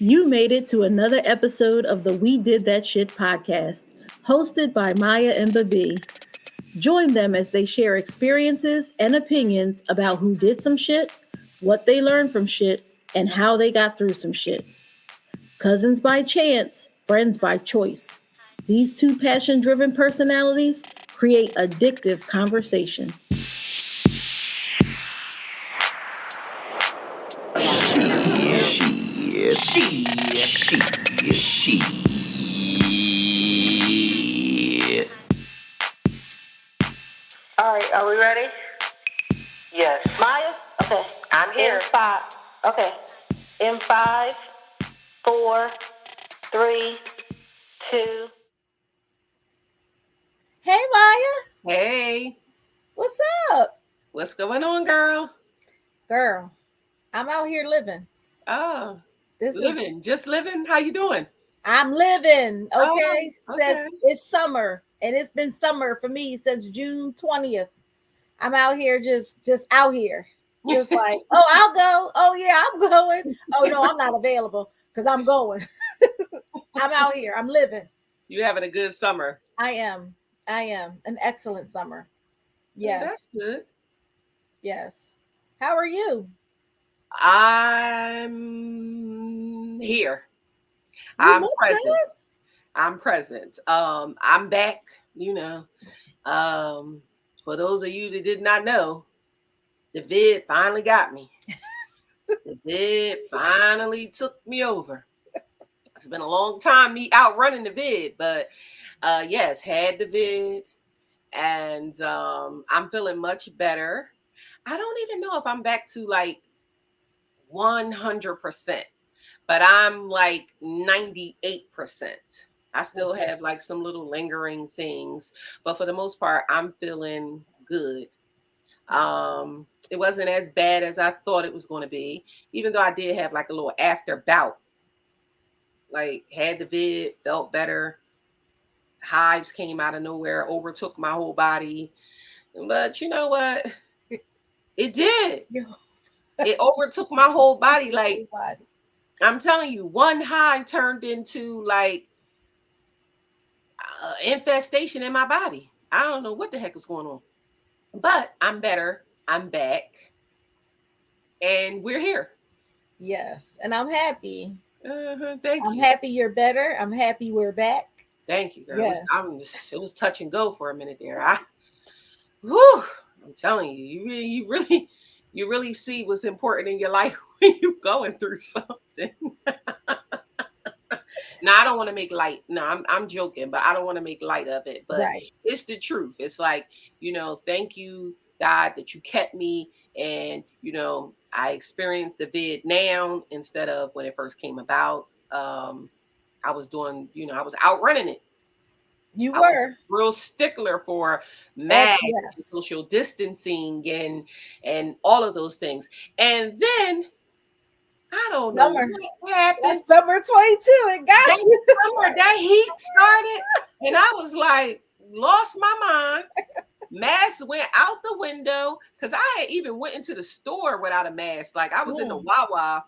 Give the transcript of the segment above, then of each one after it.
You made it to another episode of the We Did That Shit podcast, hosted by Maya and Bibbi. Join them as they share experiences and opinions about who did some shit, what they learned from shit, and how they got through some shit. Cousins by chance, friends by choice. These two passion driven personalities create addictive conversation. All right, are we ready? Yes. Maya? Okay. I'm here. In five. Okay. In 5, 4, 3, 2. Hey, Maya. Hey, What's up? what's going on, girl? Girl, I'm out here living. Oh, This living, just living. How you doing? I'm living, okay? Oh, okay. Says it's summer, and it's been summer for me since June 20th. I'm out here just out here. Just like, oh, I'll go. Oh yeah, I'm going. Oh no, I'm not available because I'm going. I'm out here. I'm living. You having a good summer? I am. An excellent summer. Yeah, Yes. that's good. Yes. How are you? I'm here. You I'm look present. good. I'm present. I'm back. You know. For those of you that did not know, the vid finally got me. The vid finally took me over. It's been a long time me outrunning the vid, but yes, had the vid, and I'm feeling much better. I don't even know if I'm back to like 100%, but I'm like 98%. I still have like some little lingering things, but for the most part, I'm feeling good. It wasn't as bad as I thought it was going to be, even though I did have like a little after bout. Like had the vid, felt better. Hives came out of nowhere, overtook my whole body. But you know what? It did. It overtook my whole body. Like I'm telling you, one hive turned into like infestation in my body. I don't know what the heck was going on. But I'm better. I'm back. And we're here. Yes, and I'm happy. Thank I'm you. happy you're better. I'm happy we're back. Thank you, girl. Yes. It was touch and go for a minute there. I'm telling you, you really see what's important in your life when you're going through something. Now, I don't want to make light. No, I'm joking, but I don't want to make light of it. But Right. it's the truth. It's like, thank you, God, that you kept me. And, I experienced the vid now instead of when it first came about. I was doing, I was outrunning it. You I was were real stickler for masks and yes. social distancing and all of those things. And then I don't know what happened. That's summer 22. It got you. Summer, that heat started, and I was like, lost my mind. Mask went out the window because I had even went into the store without a mask. Like I was in the Wawa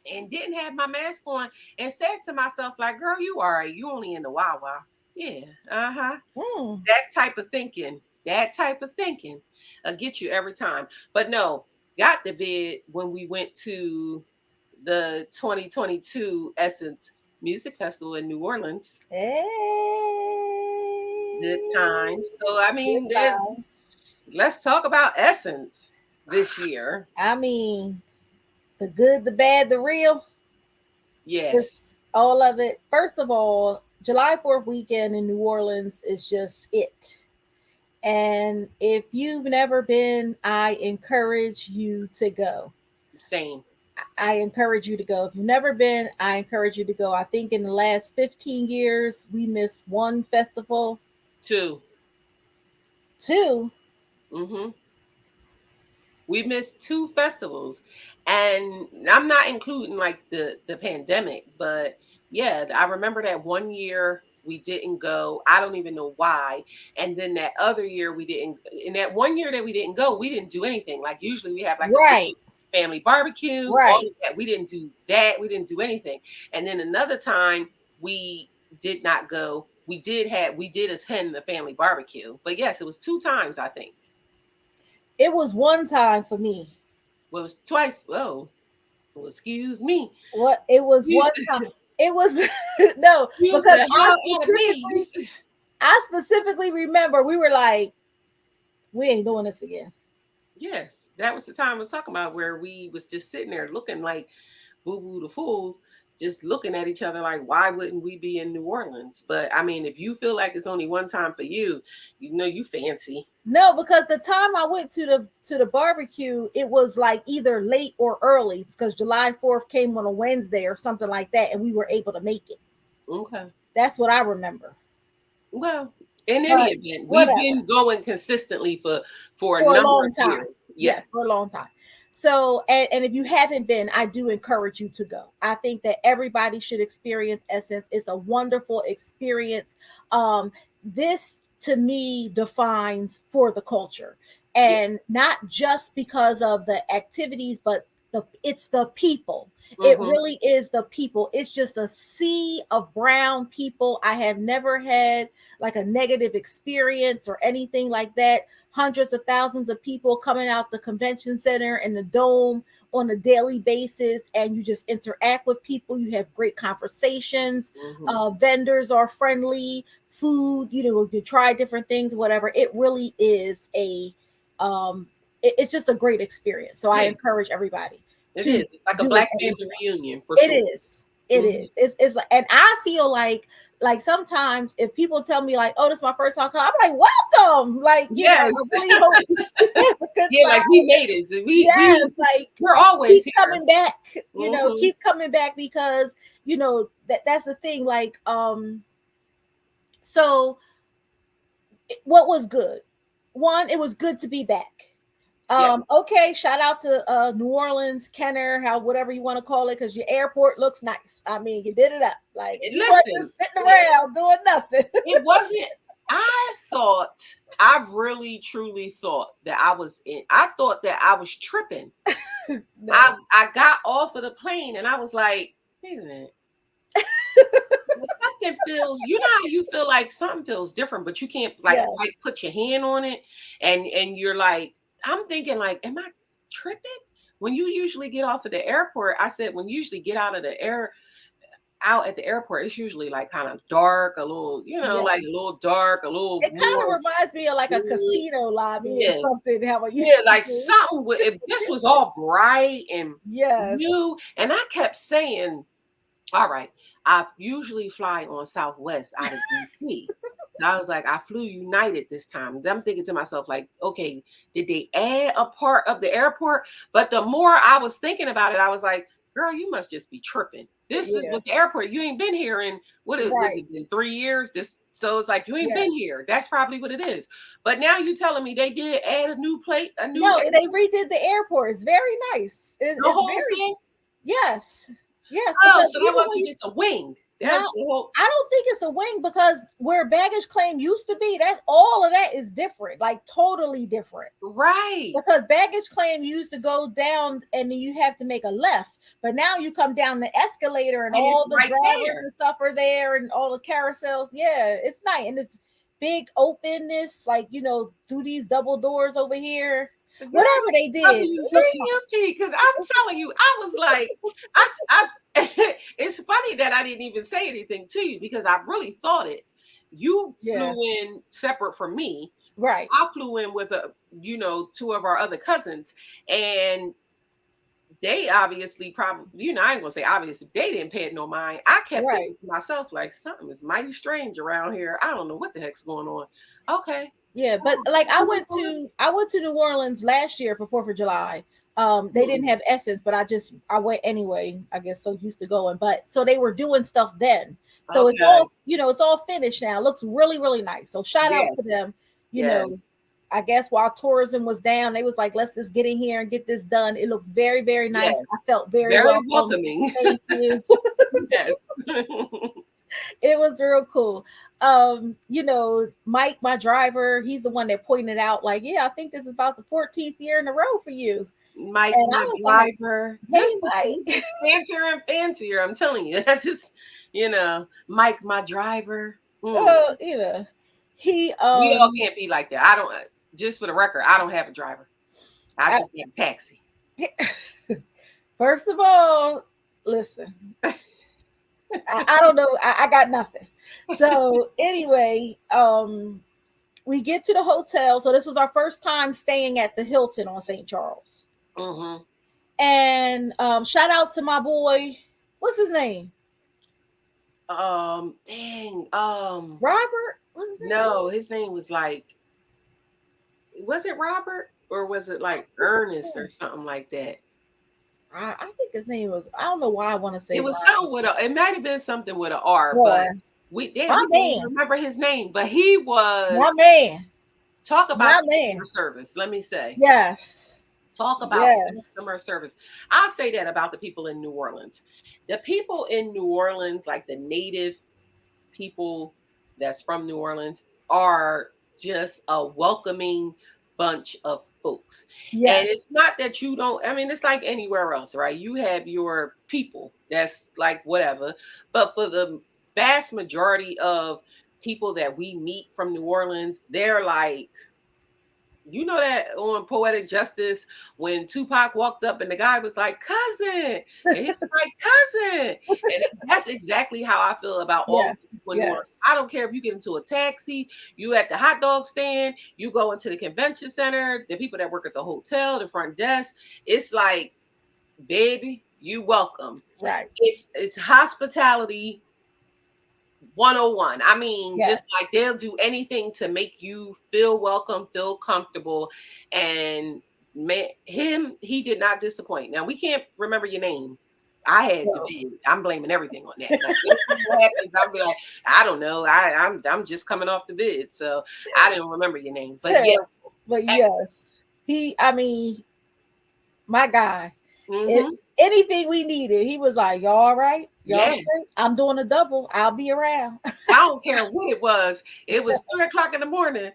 and didn't have my mask on, and said to myself, like, girl, you all right. You only in the Wawa. Yeah. That type of thinking get you every time. But no, got the vid when we went to the 2022 Essence Music Festival in New Orleans. Hey. Good times. So I mean, let's talk about Essence this year. I mean, the good, the bad, the real. Yes. Just all of it. First of all, July 4th weekend in New Orleans is just it. And if you've never been, I encourage you to go. Same. I encourage you to go. If you've never been, I encourage you to go. I think in the last 15 years, we missed one festival. Two. Mm-hmm. We missed 2 festivals. And I'm not including like the pandemic, but yeah, I remember that one year we didn't go. I don't even know why. And then that other year we didn't. In that one year that we didn't go, we didn't do anything. Like usually we have like right. family barbecue, all Right. of that. We didn't do that. We didn't do anything. And then another time we did not go. We did attend the family barbecue. But yes, it was 2 times, I think. It was one time for me. Well, it was twice. Oh, well, excuse me. What it was You, one time. It was no, you because said, how at me? I specifically remember we were like, we ain't doing this again. Yes, that was the time I was talking about where we was just sitting there looking like boo boo the fools, just looking at each other like, why wouldn't we be in New Orleans? But I mean, if you feel like it's only one time for you, you know you fancy. No, because the time I went to the barbecue, it was like either late or early because July 4th came on a Wednesday or something like that, and we were able to make it. Okay. That's what I remember. Well, in any But event, we've whatever. been going consistently for a For a number long of time. years. Yes, Yes. for a long time. So, and if you haven't been, I do encourage you to go. I think that everybody should experience Essence. It's a wonderful experience. This to me defines for the culture, Yeah. and not just because of the activities, but it's the people. It Mm-hmm. really is the people. It's just a sea of brown people. I have never had like a negative experience or anything like that. Hundreds of thousands of people coming out the convention center and the dome on a daily basis, and you just interact with people. You have great conversations. Mm-hmm. Vendors are friendly. Food, you try different things, whatever. It really is um, it's just a great experience. So I Yeah, encourage everybody it to is. It's like a do it black at least family once. reunion for It sure. is. It Mm-hmm. is. It's like, and I feel like sometimes if people tell me like, "Oh, this is my first time," I'm like, "Welcome!" Like, Yes. I really hope you have a good Yeah, time. like we made it. So Yes, like we're always keep here. coming back. Mm-hmm. Keep coming back because that's the thing. Like, so what was good? One, it was good to be back. Yes. Okay, shout out to New Orleans, Kenner, how whatever you want to call it, because your airport looks nice. I mean, you did it up. Like you weren't Listen, just sitting around doing nothing. it wasn't. I really truly thought that I thought that I was tripping. No. I got off of the plane and I was like, wait a minute. Well, something feels, you know how you feel like something feels different, but you can't like Yeah. quite put your hand on it. And you're like, I'm thinking like, am I tripping? When you usually get off of the airport, I said, when you usually get out at the airport, it's usually like kind of dark, a little, Yeah. like a little dark, a little It kind of more reminds me of like a good. casino lobby or Yeah. something. How it Yeah, used to like be. something with if this was all bright and Yes. new. And I kept saying, all right, I usually fly on Southwest out of DC. So I was like, I flew United this time. I'm thinking to myself, like, okay, did they add a part of the airport? But the more I was thinking about it, I was like, girl, you must just be tripping. This is Yeah. with the airport. You ain't been here in was Right. it been 3 years? So it's like you ain't Yeah. been here. That's probably what it is. But now you telling me they did add a new plate, a new No, they redid the airport. It's very nice. the It's whole very thing. yes. Yes, Oh, because so that even when wasn't you just a wing. That's now the whole. I don't think it's a wing because where baggage claim used to be, that's all of that is different, like totally different. Right. Because baggage claim used to go down and then you have to make a left, but now you come down the escalator and And it's all the right drivers there. and stuff are there and all the carousels. Yeah, it's nice and it's big openness, like through these double doors over here. Girl, Whatever they did, it looks WTFP, because I'm telling you, I was like, I it's funny that I didn't even say anything to you because I really thought it. You yeah, flew in separate from me. right, I flew in with two of our other cousins, and they obviously probably, I ain't gonna say obviously they didn't pay it no mind. I kept right. thinking to myself, like, something is mighty strange around here. I don't know what the heck's going on. Okay. Yeah, but like I went to New Orleans last year for 4th of July. They didn't have Essence, but I went anyway. I guess so used to going, but so they were doing stuff then. So it's Okay. all it's all finished now. It looks really really nice. So shout out Yes. to them. You Yes. know, I guess while tourism was down, they was like, let's just get in here and get this done. It looks very very nice. Yes. I felt very Very welcome. welcoming. Thank you. Yes. It was real cool. Mike, my driver, he's the one that pointed out, like, yeah, I think this is about the 14th year in a row for you. Mike, And I my was like, driver. hey, This Mike. fancier and fancier. I'm telling you. I just, Mike, my driver. You know, he We all can't be like that. I don't. Just for the record, I don't have a driver. I I, just get a taxi. first of all, listen, I don't know. I got nothing. So anyway, we get to the hotel. So this was our first time staying at the Hilton on St. Charles. Mm-hmm. And shout out to my boy. What's his name? Dang. Robert. What's his name? No, his name was like, was it Robert or was it like Ernest or something like that? I think his name was. I don't know why I want to say It was Robert. something with a. It might have been something with an R, but Or we my can't even man. remember his name. But he was My man. talk My about man. customer service. Let me say, Yes. talk about Yes. customer service. I'll say that about the people in New Orleans. The people in New Orleans, like the native people that's from New Orleans, are just a welcoming bunch of folks. And Yes. it's not that you don't, I mean, it's like anywhere else, right? You have your people that's like whatever. But for the vast majority of people that we meet from New Orleans, they're like, that on Poetic Justice, when Tupac walked up and the guy was like, cousin, and he was like, cousin. And that's exactly how I feel about all Yes. of the people in New Yes. Orleans. I don't care if you get into a taxi, you at the hot dog stand, you go into the convention center, the people that work at the hotel, the front desk. It's like, baby, you welcome. Right. It's hospitality 101. I mean, Yes. just like they'll do anything to make you feel welcome, feel comfortable. And man, he did not disappoint. Now we can't remember your name. I had the So, vid. I'm blaming everything on that. Like anything that happens, I'll be like, I don't know. I'm just coming off the vid. So I didn't remember your name. But yeah. terrible. But yes, I mean, my guy. It, Mm-hmm. anything we needed, he was like, "Y'all all right? Y'all Yeah. straight? I'm doing a double. I'll be around." I don't care what it was. It was 3 o'clock in the morning.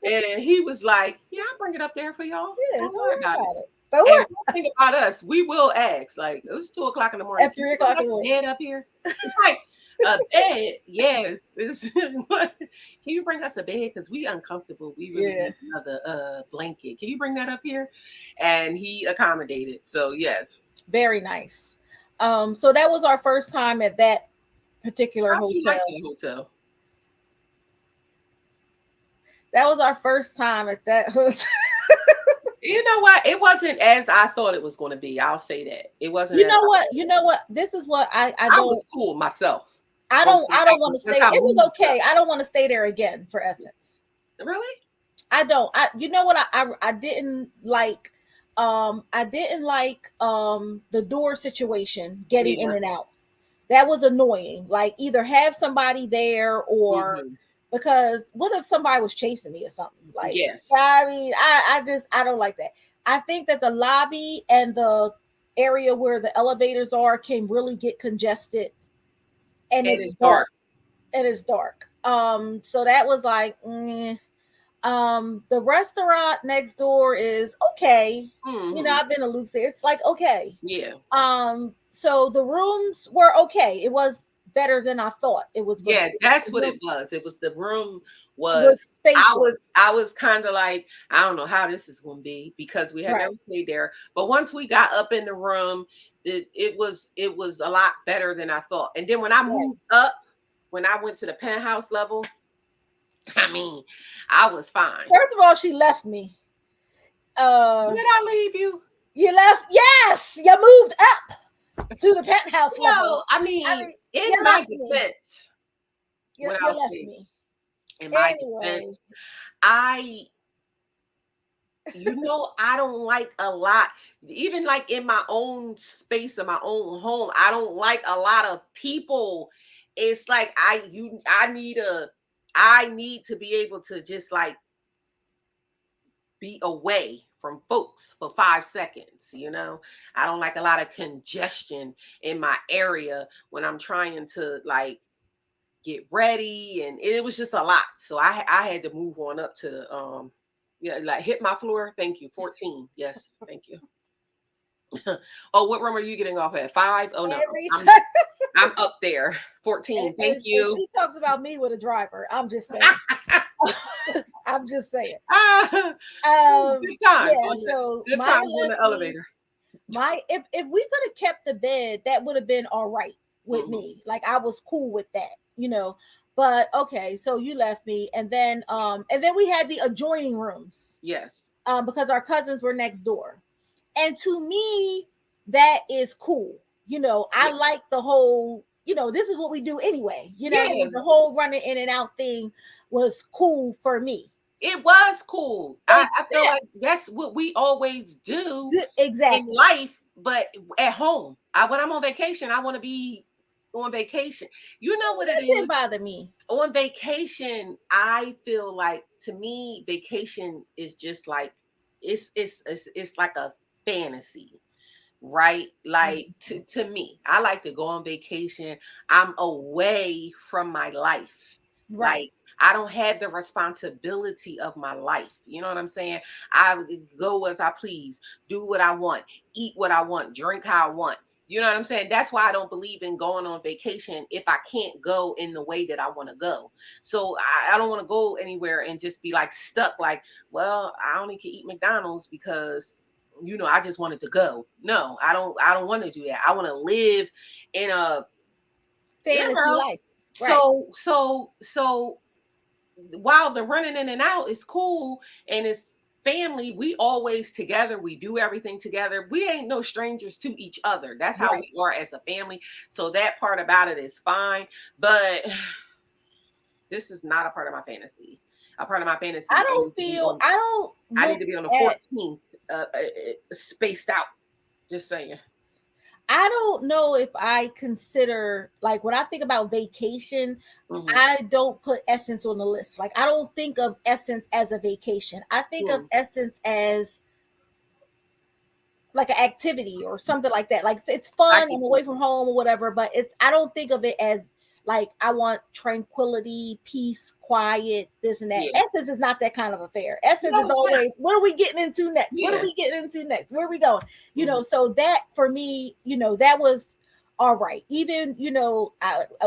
And he was like, yeah, I'll bring it up there for y'all. Yeah, Don't don't worry worry about it. about it. Don't And worry. one thing about us, we will ask. Like, it was 2 o'clock in the morning. At Can 3 you bring o'clock in us the a morning. bed up here? It's like, a bed? Yes. Can you bring us a bed? Because we uncomfortable. We really Yeah. need another blanket. Can you bring that up here? And he accommodated. So, yes. Very nice. So that was our first time at that particular How do you hotel. like the hotel? That was our first time at that hotel. You know what? It wasn't as I thought it was going to be. I'll say that. It wasn't You as know what? You know what? This is what I I don't was cool myself. I don't want to Since stay. I It was moved okay. up. I don't want to stay there again for Essence. Really? I don't. You know what I didn't like I didn't like the door situation getting in Yeah. and out. That was annoying. Like either have somebody there or Mhm. because what if somebody was chasing me or something? Like Yes. I mean, I don't like that. I think that the lobby and the area where the elevators are can really get congested and And it's it's dark. dark. And it's dark. So that was like the restaurant next door is okay. You know, Mhm. I've been to Luke's there. It's like okay. Yeah. So the rooms were okay. It was better than I thought it was going to Yeah, be. that's The what room it was. It was the room was was spacious. I was kind of like, I don't know how this is going to be because we had Right. never stayed there. But once we got up in the room, it was a lot better than I thought. And then when I Right. moved up, when I went to the penthouse level, I mean, I was fine. First of all, she left me. Did I leave you? You left. Yes, you moved up to the penthouse level. Well, I mean, You in my left me. defense, You what I'll left say, me. in my Anyway, defense, I I don't like a lot, even like in my own space, in my own home, I don't like a lot of people. It's like I need to be able to just like be away from folks for 5 seconds. I don't like a lot of congestion in my area when I'm trying to like get ready, and it was just a lot. So I had to move on up to yeah, like hit my floor. Thank you. 14. Yes, thank you. Oh, what room are you getting off at? 5? Oh no, Every I'm time. I'm up there. 14. Thank And you. she talks about me with a driver. I'm just saying. I'm just saying. Ah, good time Yeah. on the So good Maya times on the left me. elevator. If we could have kept the bed, that would have been all right with Mhm. me. Like I was cool with that, you know. But okay, so you left me, and then we had the adjoining rooms, Yes. because our cousins were next door. And to me, that is cool. You know, I Yeah. like the whole, this is what we do anyway. You know what I Yeah. mean? The whole running in and out thing was cool for me. It was cool. I feel Except like that's what we always do in exactly. life, but at home. When I'm on vacation, I want to be on vacation. You know what it That didn't is? bother me. On vacation, I feel like, to me, vacation is just like it's like a fantasy, right? Like, to me, I like to go on vacation. I'm away from my life. Right. Like, I don't have the responsibility of my life. You know what I'm saying? I go as I please, do what I want, eat what I want, drink how I want. You know what I'm saying? That's why I don't believe in going on vacation if I can't go in the way that I want to go. So I don't want to go anywhere and just be like stuck, like, well, I only can eat McDonald's because I just wanted to go. No, I don't want to do that. I want to live in a, you Fantasy know, life. Right. so while the running in and out is cool and it's family, we always together, we do everything together. We ain't no strangers to each other. That's how Right. we are as a family. So that part about it is fine. But this is not a part of my fantasy. A part of my fantasy, I don't I need look to be on the at 14th, spaced out. Just saying. I don't know if I consider, like, when I think about vacation, Mhm. I don't put Essence on the list. Like I don't think of Essence as a vacation. I think of Mm. Essence as like an activity or something like that. Like it's I fun, get I'm you. away from home or whatever, but I don't think of it as like I want tranquility, peace, quiet, this and that. Yeah. Essence is not that kind of affair. Essence No, is it's not. always, what are we getting into next? What are Yeah. we getting into next? Where are we going? Mhm. So that for me, that was all right. Even,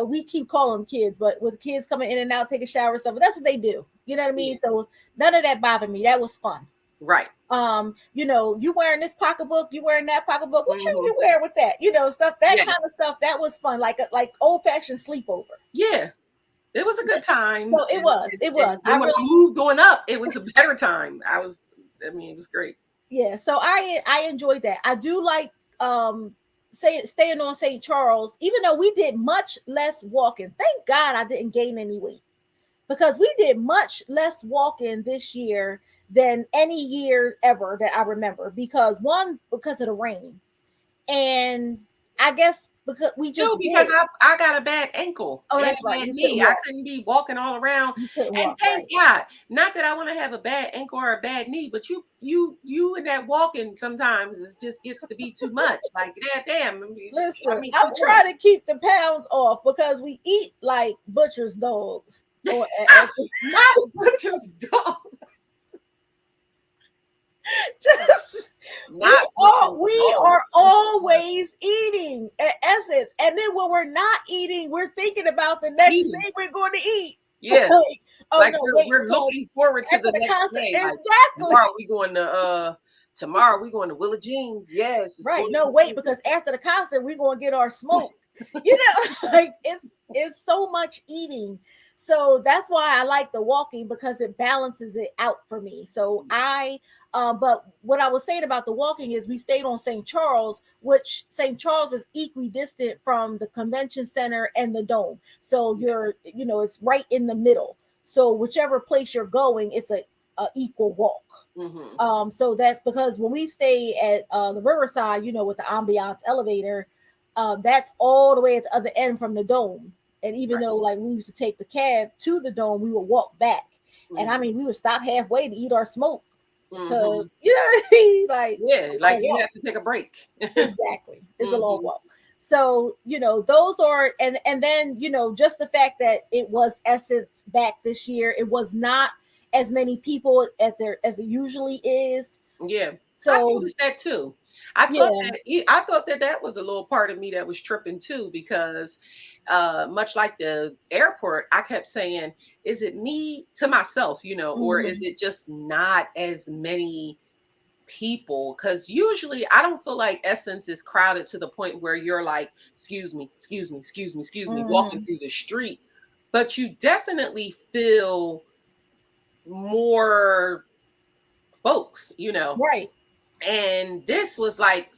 we keep calling them kids, but with kids coming in and out, take a shower and stuff, but that's what they do. You know what I mean? Yeah. So none of that bothered me. That was fun. Right. You wearing this pocketbook, you wearing that pocketbook, what shoes Mhm. you wear with that, stuff, that Yeah. kind of stuff. That was fun, like old-fashioned sleepover. Yeah. It was a good time. So it And, was, and, it and was. I then when I really, moved going up, it was a better time. It was great. yeah. So I enjoyed that. I do like staying on St. Charles, even though we did much less walking. Thank God I didn't gain any weight because we did much less walking this year than any year ever that I remember. Because of the rain. And I guess because we Too, just because did. I got a bad ankle Oh, and that's a right. bad You couldn't knee. I walk. couldn't be walking all around. You couldn't And walk, thank right? God, not that I want to have a bad ankle or a bad knee, but you and that walking sometimes it just gets to be too much. Like, yeah, damn. Listen, Come I'm on. trying to keep the pounds off because we eat like butcher's dogs. Or Not butcher's dog. just Not butcher's we dog. are always eating at Essence, and then when we're not eating, we're thinking about the next Eating. thing we're going to eat. Yeah. Like, oh Like no, wait, we're because looking forward to after the the next concert, day. Like, exactly. tomorrow we going to Willa Jeans. Yes, it's Right. going No, to wait, be because after the concert, we're gonna get our smoke. Like it's so much eating. So that's why I like the walking because it balances it out for me. So but what I was saying about the walking is we stayed on St. Charles, which St. Charles is equidistant from the convention center and the dome. So Yeah. it's right in the middle. So whichever place you're going, it's a equal walk. Mm-hmm. So that's because when we stay at the Riverside, with the ambiance elevator, that's all the way at the other end from the dome. And even Right. though like we used to take the cab to the dome, we would walk back. And I Mm-hmm. mean, we would stop halfway to eat our smoke Mm-hmm. because what I mean? Like Yeah, it's a like long you walk. have to take a break. Exactly, it's a long Mm-hmm. walk. So those are and then just the fact that it was Essence back this year, it was not as many people as it usually is. Yeah, I So noticed that too. I Yeah. thought that was a little part of me that was tripping too, because much like the airport, I kept saying, is it me to myself, or is Mhm. it just not as many people? Because usually I don't feel like Essence is crowded to the point where you're like, excuse me, excuse me, excuse me, excuse me, walking Mhm. through the street. But you definitely feel more folks. Right. And this was like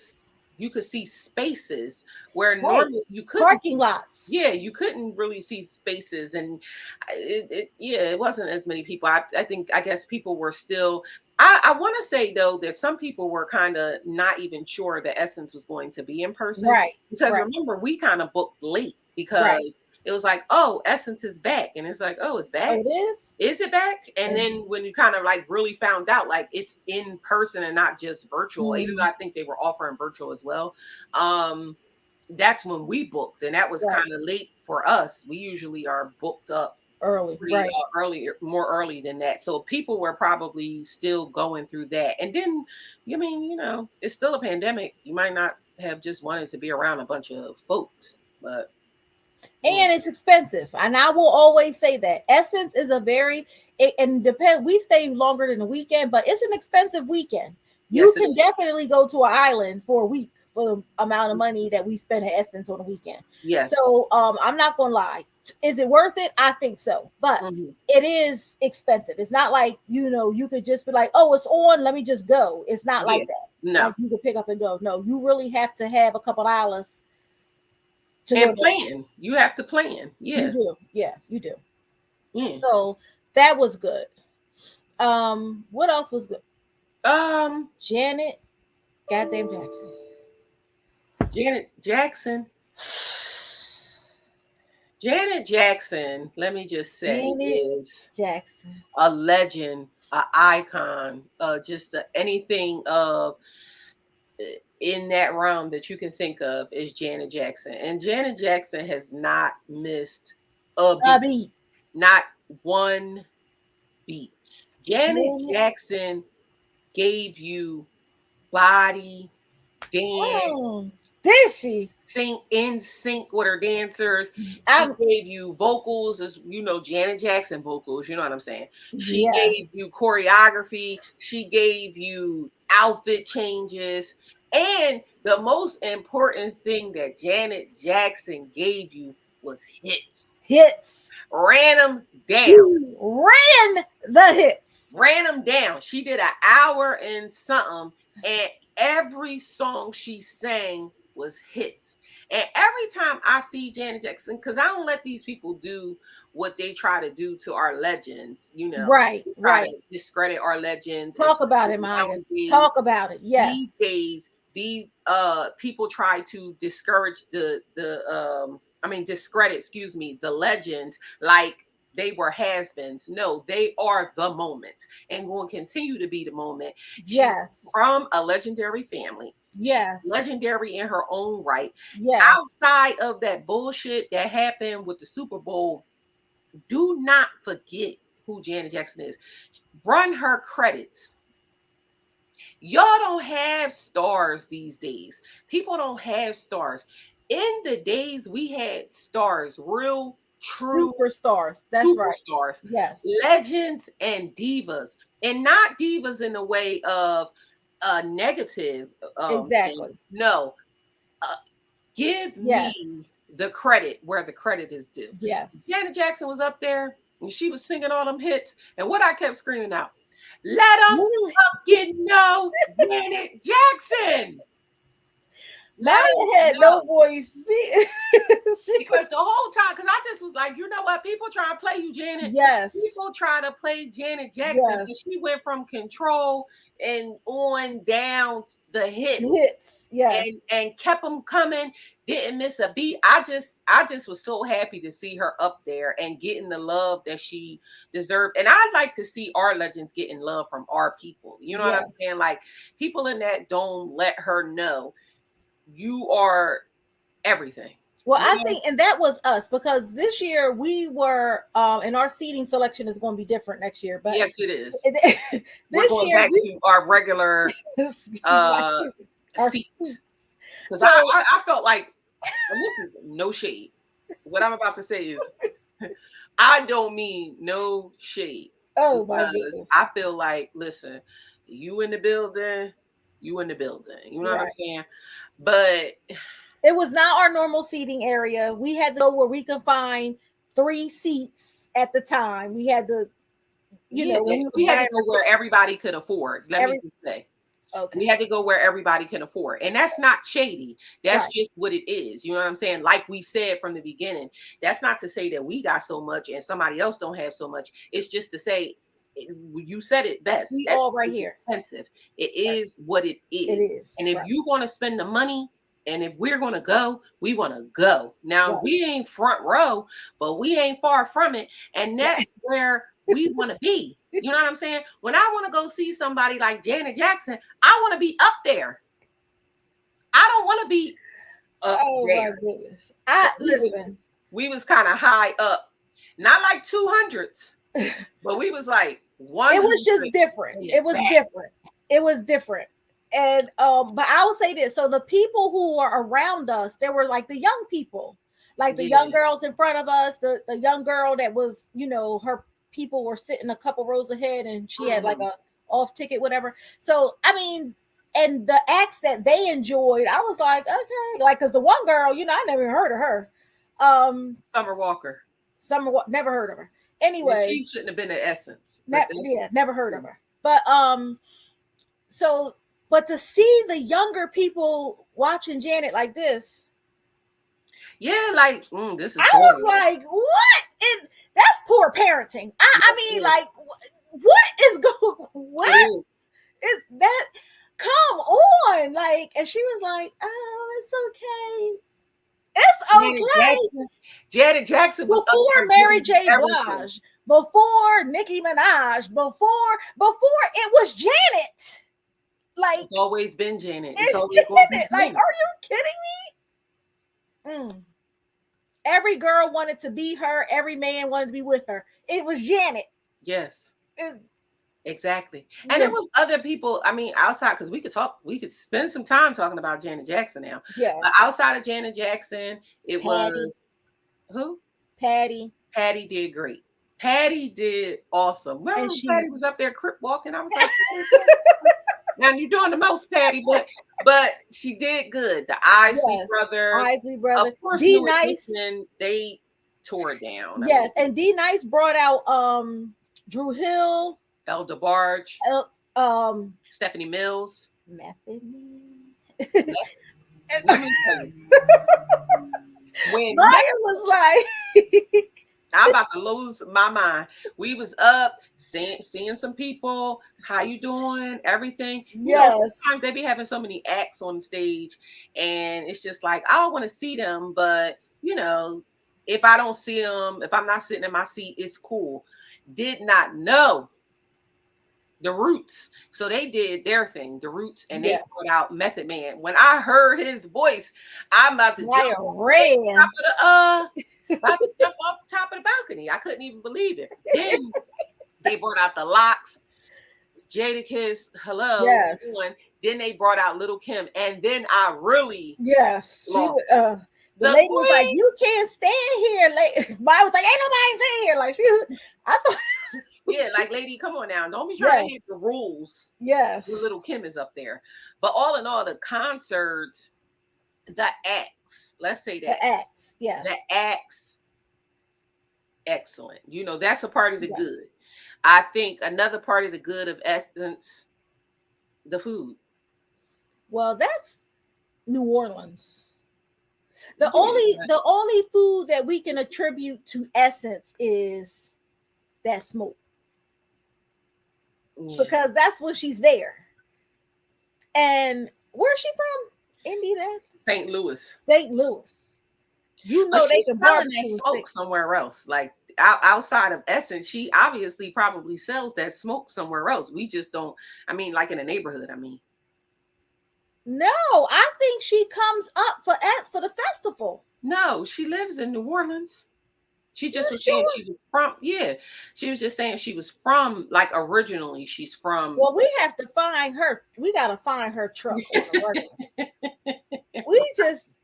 you could see spaces where Right. normally you couldn't. Parking lots. Yeah, you couldn't really see spaces, and it wasn't as many people. I guess people were still. I want to say though that some people were kind of not even sure that Essence was going to be in person, Right. because Right. remember we kind of booked late because Right. it was like, oh, Essence is back, and it's like, oh, it's Oh, back. it is? Is it back? And And then when you kind of like really found out like it's in person and not just virtual, even though Mhm. I think they were offering virtual as well. Um, that's when we booked, and that was Right. kind of late for us. We usually are booked up Early. pretty Right. earlier, more early than that. So people were probably still going through that. And then, it's still a pandemic. You might not have just wanted to be around a bunch of folks, but And it's expensive. And I will always say that Essence is a very and depend. We stay longer than a weekend, but it's an expensive weekend. You yes, it can is. definitely go to an island for a week for the amount of money that we spend at Essence on a weekend. Yes. So I'm not gonna lie. Is it worth it? I think so, but Mhm. it is expensive. It's not like you could just be like, oh, it's on, let me just go. It's not Yeah. like that. No. Like you could pick up and go. No, you really have to have a couple dollars to go And there. plan. You have to plan. You Yeah. do. Yeah, you do. Yeah. So that was good. What else was good? Um, Janet goddamn Jackson. Janet Jackson. Janet Jackson, let me just say, Janet is Jackson. a legend, an icon, just anything of in that realm that you can think of is Janet Jackson. And Janet Jackson has not missed a beat, Beat. not one beat. Janet Janet. Jackson gave you body, dance, Did she? sing in sync with her dancers. She I'm gave you vocals, as Janet Jackson vocals, you know what I'm saying? She gave yes. you choreography, she gave you outfit changes, and the most important thing that Janet Jackson gave you was hits. Hits. Ran them She down. ran the hits. Ran them down. She did an hour and something, and every song she sang was hits. And every time I see Janet Jackson, because I don't let these people do what they try to do to our legends, Right, they try right. to discredit our legends, Talk about especially it, Maya. nowadays. Talk about it. These Yes. days, these people try to discourage discredit, excuse me, the legends like they were has-beens. No, they are the moment and will continue to be the moment. She's Yes. from a legendary family. She's Yes. legendary in her own right. Yes. Outside of that bullshit that happened with the Super Bowl, do not forget who Janet Jackson is. Run her credits. Y'all don't have stars these days. People don't have stars. In the days we had stars, real, true Superstars. That's right. superstars, Yes. legends, and divas. And not divas in the way of a negative thing. Exactly. No, give Yes. me the credit where the credit is due. Yes. Janet Jackson was up there and she was singing all them hits. And what I kept screaming out, let them fucking know Janet Jackson. Let Maya them had know. no voice. Because the whole time, because I just was like, you know what? People try to play you, Janet. Yes. People try to play Janet Jackson. Yes. And she went from Control and on down the hits. Hits. Yes. And kept them coming, didn't miss a beat. I just was so happy to see her up there and getting the love that she deserved. And I'd like to see our legends getting love from our people. You know what I'm saying? Like people in that dome let her know you are everything. Well, I think, and that was us because this year we were, and our seating selection is going to be different next year. But yes, it is. this We're going year back to our regular Our seats. seats. Because So I felt like, and this is no shade. What I'm about to say is, I don't mean no shade, oh my because goodness. I feel like, listen, you in the building, you in the building. You know what I'm Right. saying? But It was not our normal seating area. We had to go where we could find 3 seats at the time. We had to, yeah, when we were we had to buying go where everybody could afford. Let me every just say. okay. We had to go where everybody can afford. And that's not shady. That's Right. just what it is. You know what I'm saying? Like we said from the beginning, that's not to say that we got so much and somebody else don't have so much. It's just to say, you said it best. We That's all right here. expensive. It Right. is what it It is. is. And if Right. you want to spend the money, and if we're going to go, we want to go. Now, Right. we ain't front row, but we ain't far from it. And Right. that's where we want to be. You know what I'm saying? When I want to go see somebody like Janet Jackson, I want to be up there. I don't want to be up Oh my there. goodness. Listen. We was kind of high up, not like 200s, but we was like 100. It was just different. It was different. It was different. And but I will say this. So the people who were around us, they were like the young people, like the young girls in front of us, the young girl that was, her people were sitting a couple rows ahead and she had like a off ticket, whatever. So I mean, and the acts that they enjoyed, I was like, okay, like because the one girl, I never even heard of her. Summer Walker. Never heard of her. Anyway, she shouldn't have been at Essence. Never heard of her. But but to see the younger people watching Janet like this, yeah, like this is. I was like, what? That's poor parenting. I mean, like, what is going? What is that? Come on, like, and she was like, "Oh, it's okay. It's okay." Janet Jackson was before Mary J. Blige, before Nicki Minaj, before it was Janet. Like it's always been Janet. It's always Janet. Like, are you kidding me? Every girl wanted to be her. Every man wanted to be with her. It was Janet. Yes. Exactly. And there was other people, I mean, outside, because we could spend some time talking about Janet Jackson now. Yeah. But outside of Janet Jackson, it was who? Patty. Patty did great. Patty did awesome. Well, Patty was up there crip walking. I was like, now you're doing the most, Patty, but she did good. The Isley Brothers. Of course, D Nice. They tore it down. Yes, and D Nice brought out Drew Hill, El DeBarge, Stephanie Mills. Method When Maya was like, I'm about to lose my mind. We was up seeing some people. How you doing? Everything. Yes. Sometimes they be having so many acts on stage, and it's just like I want to see them, but if I don't see them, if I'm not sitting in my seat, it's cool. Did not know the Roots, so they did their thing, the Roots, and they put out Method Man. When I heard his voice, I'm about to jump off the top of the balcony. I couldn't even believe it. Then they brought out the Locks, Jadakiss, hello. Yes. Then they brought out Little Kim, and then I really the lady was like, "You can't stand here." Maya was like, "Ain't nobody sitting here." Like I thought. Yeah, like, lady, come on now. Don't be trying to hit the rules. Yes. The Little Kim is up there. But all in all, the concerts, the acts, let's say that. The acts, yes. The acts, excellent. That's a part of the good. I think another part of the good of Essence, the food. Well, that's New Orleans. The only food that we can attribute to Essence is that smoke. Yeah. Because that's when she's there. And where's she from? Indiana? St. Louis. St. Louis. They can barbecue smoke somewhere else. Like outside of Essence, she obviously probably sells that smoke somewhere else. We just don't. I mean, like in a neighborhood. I mean, no, I think she comes up for the festival. No, she lives in New Orleans. She just You was saying sure? she was from, yeah. She was just saying she was from, like, originally she's from. Well, we have to find her. We gotta find her truck on the regular.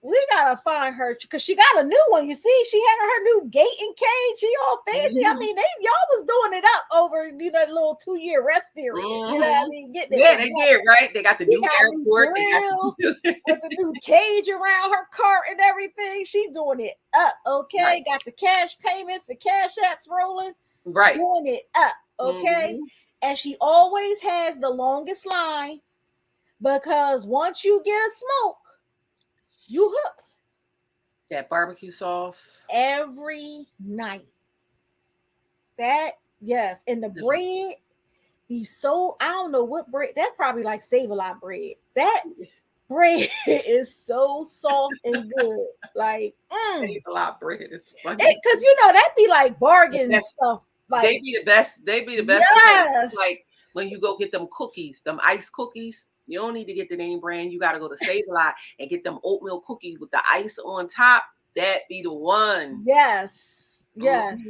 We gotta find her because she got a new one. You see, she had her new gate and cage. She all fancy. I mean, y'all was doing it up over that little 2-year rest period. You know what I mean? Getting it Yeah, they together. did, right? They got the She new got a new airport. They grill got with the new cage around her cart and everything. She's doing it up. Okay, Right. got the cash payments, the cash apps rolling. Right. Doing it up. Okay, and she always has the longest line because once you get a smoke, you hooked. That barbecue sauce. Every night. That, yes. And the bread be so, I don't know what bread, that probably like Save-A-Lot bread. That bread is so soft and good. Like, Save-A-Lot bread is funny. Because that be like bargain stuff. Like, they be the best. They be the best. Yes. Like when you go get them cookies, them ice cookies. You don't need to get the name brand. You got to go to Save-A-Lot and get them oatmeal cookies with the ice on top. That be the one. Yes. Yes.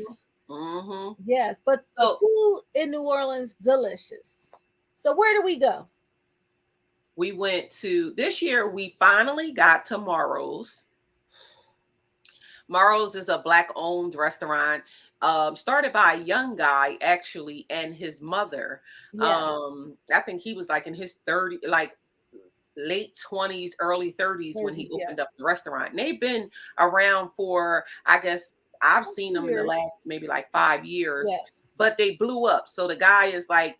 Yes. But the food in New Orleans, delicious. So where do we go? We went to, this year, we finally got to Morrow's. Morrow's is a Black-owned restaurant, started by a young guy, actually, and his mother. Yes. I think he was like in his 30s, like late 20s, early 30s when he opened up the restaurant. And they've been around for, I guess, I've seen them in the last maybe like 5 years, but they blew up. So the guy is like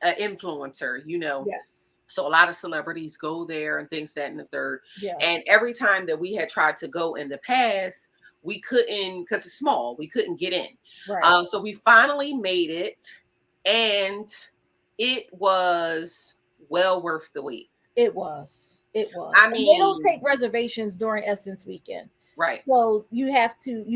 an influencer, Yes. So a lot of celebrities go there and things that and the third. Yes. And every time that we had tried to go in the past, we couldn't, because it's small, we couldn't get in. Right. So we finally made it, and it was well worth the wait. It was. It was. I mean, they don't take reservations during Essence weekend. Right. So you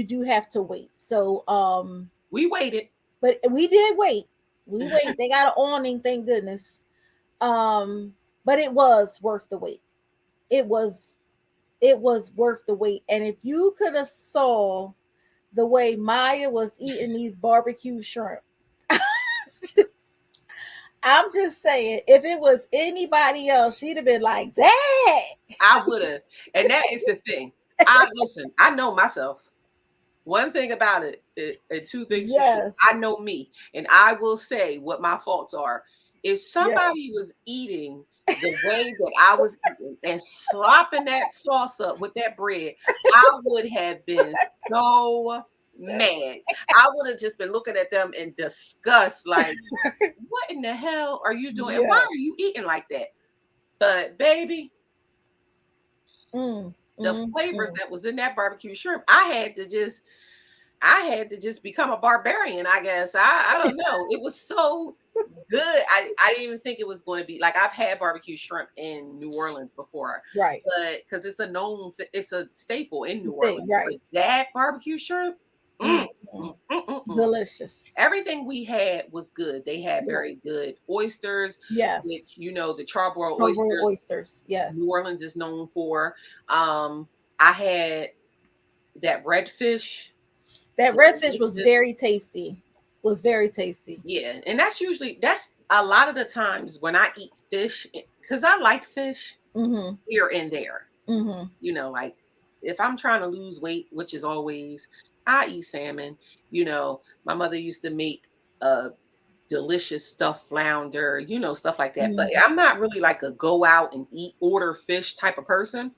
do have to wait. So we waited. But we did wait. We wait. They got an awning, thank goodness. But it was worth the wait. It was worth the wait. And if you could have saw the way Maya was eating these barbecue shrimp, I'm just saying, if it was anybody else, she'd have been like, Dad. I would have. And that is the thing. Listen, I know myself. One thing about it, and two things for sure. I know me, and I will say what my faults are. If somebody was eating the way that I was eating and slopping that sauce up with that bread, I would have been so mad. I would have just been looking at them in disgust, like, what in the hell are you doing? And why are you eating like that? But baby, the flavors that was in that barbecue shrimp, I had to just become a barbarian, I guess. I don't know. It was so good. I didn't even think it was going to be like, I've had barbecue shrimp in New Orleans before, right? But because it's a staple in New Orleans, right? But that barbecue shrimp, delicious. Everything we had was good. They had very good oysters. Yes, which the charbroiled oysters. Yes, New Orleans is known for. I had that redfish. That redfish was very tasty. Yeah, and that's a lot of the times when I eat fish, because I like fish here and there. Like if I'm trying to lose weight, which is always, I eat salmon. My mother used to make a delicious stuffed flounder, stuff like that. But I'm not really like a go out and order fish type of person.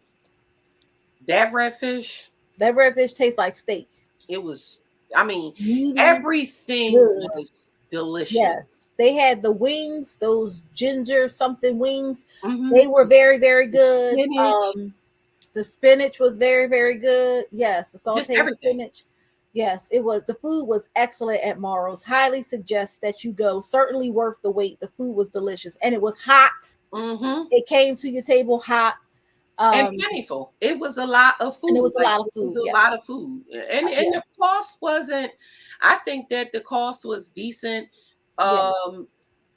That redfish tastes like steak. It was, I mean, meaty, everything was delicious. Yes. They had the wings, those ginger something wings. They were very, very good. The spinach was very, very good. Yes, the sauteed spinach. Yes, it was. The food was excellent at Morrow's. Highly suggest that you go. Certainly worth the wait. The food was delicious. And it was hot. It came to your table hot. And plentiful. It was a lot of food. And it was a lot of food. It was a lot of food. And the cost wasn't, I think that the cost was decent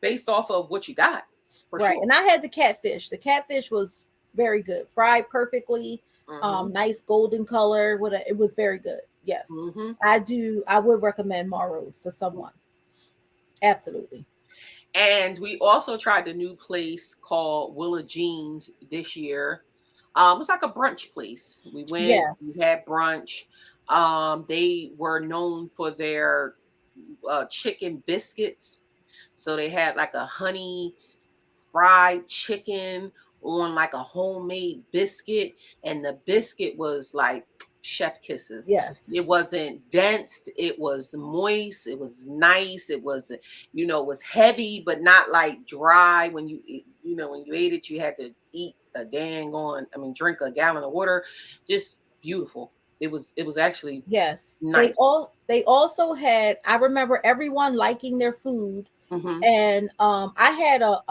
based off of what you got. Right. Sure. And I had the catfish. The catfish was very good. Fried perfectly. Nice golden color. It was very good. Yes. Mm-hmm. I do. I would recommend Maro's to someone. Absolutely. And we also tried a new place called Willa Jeans this year. It's like a brunch place. We went, we Yes. had brunch. They were known for their chicken biscuits. So they had like a honey fried chicken on like a homemade biscuit, and the biscuit was like chef kisses. It Yes. wasn't dense, it was moist, it was nice, it was, it was heavy but not like dry. When when you ate it, you had to eat a dang on, drink a gallon of water. Just beautiful. It was actually Yes. nice. They also had, I remember everyone liking their food. Hmm. And I had a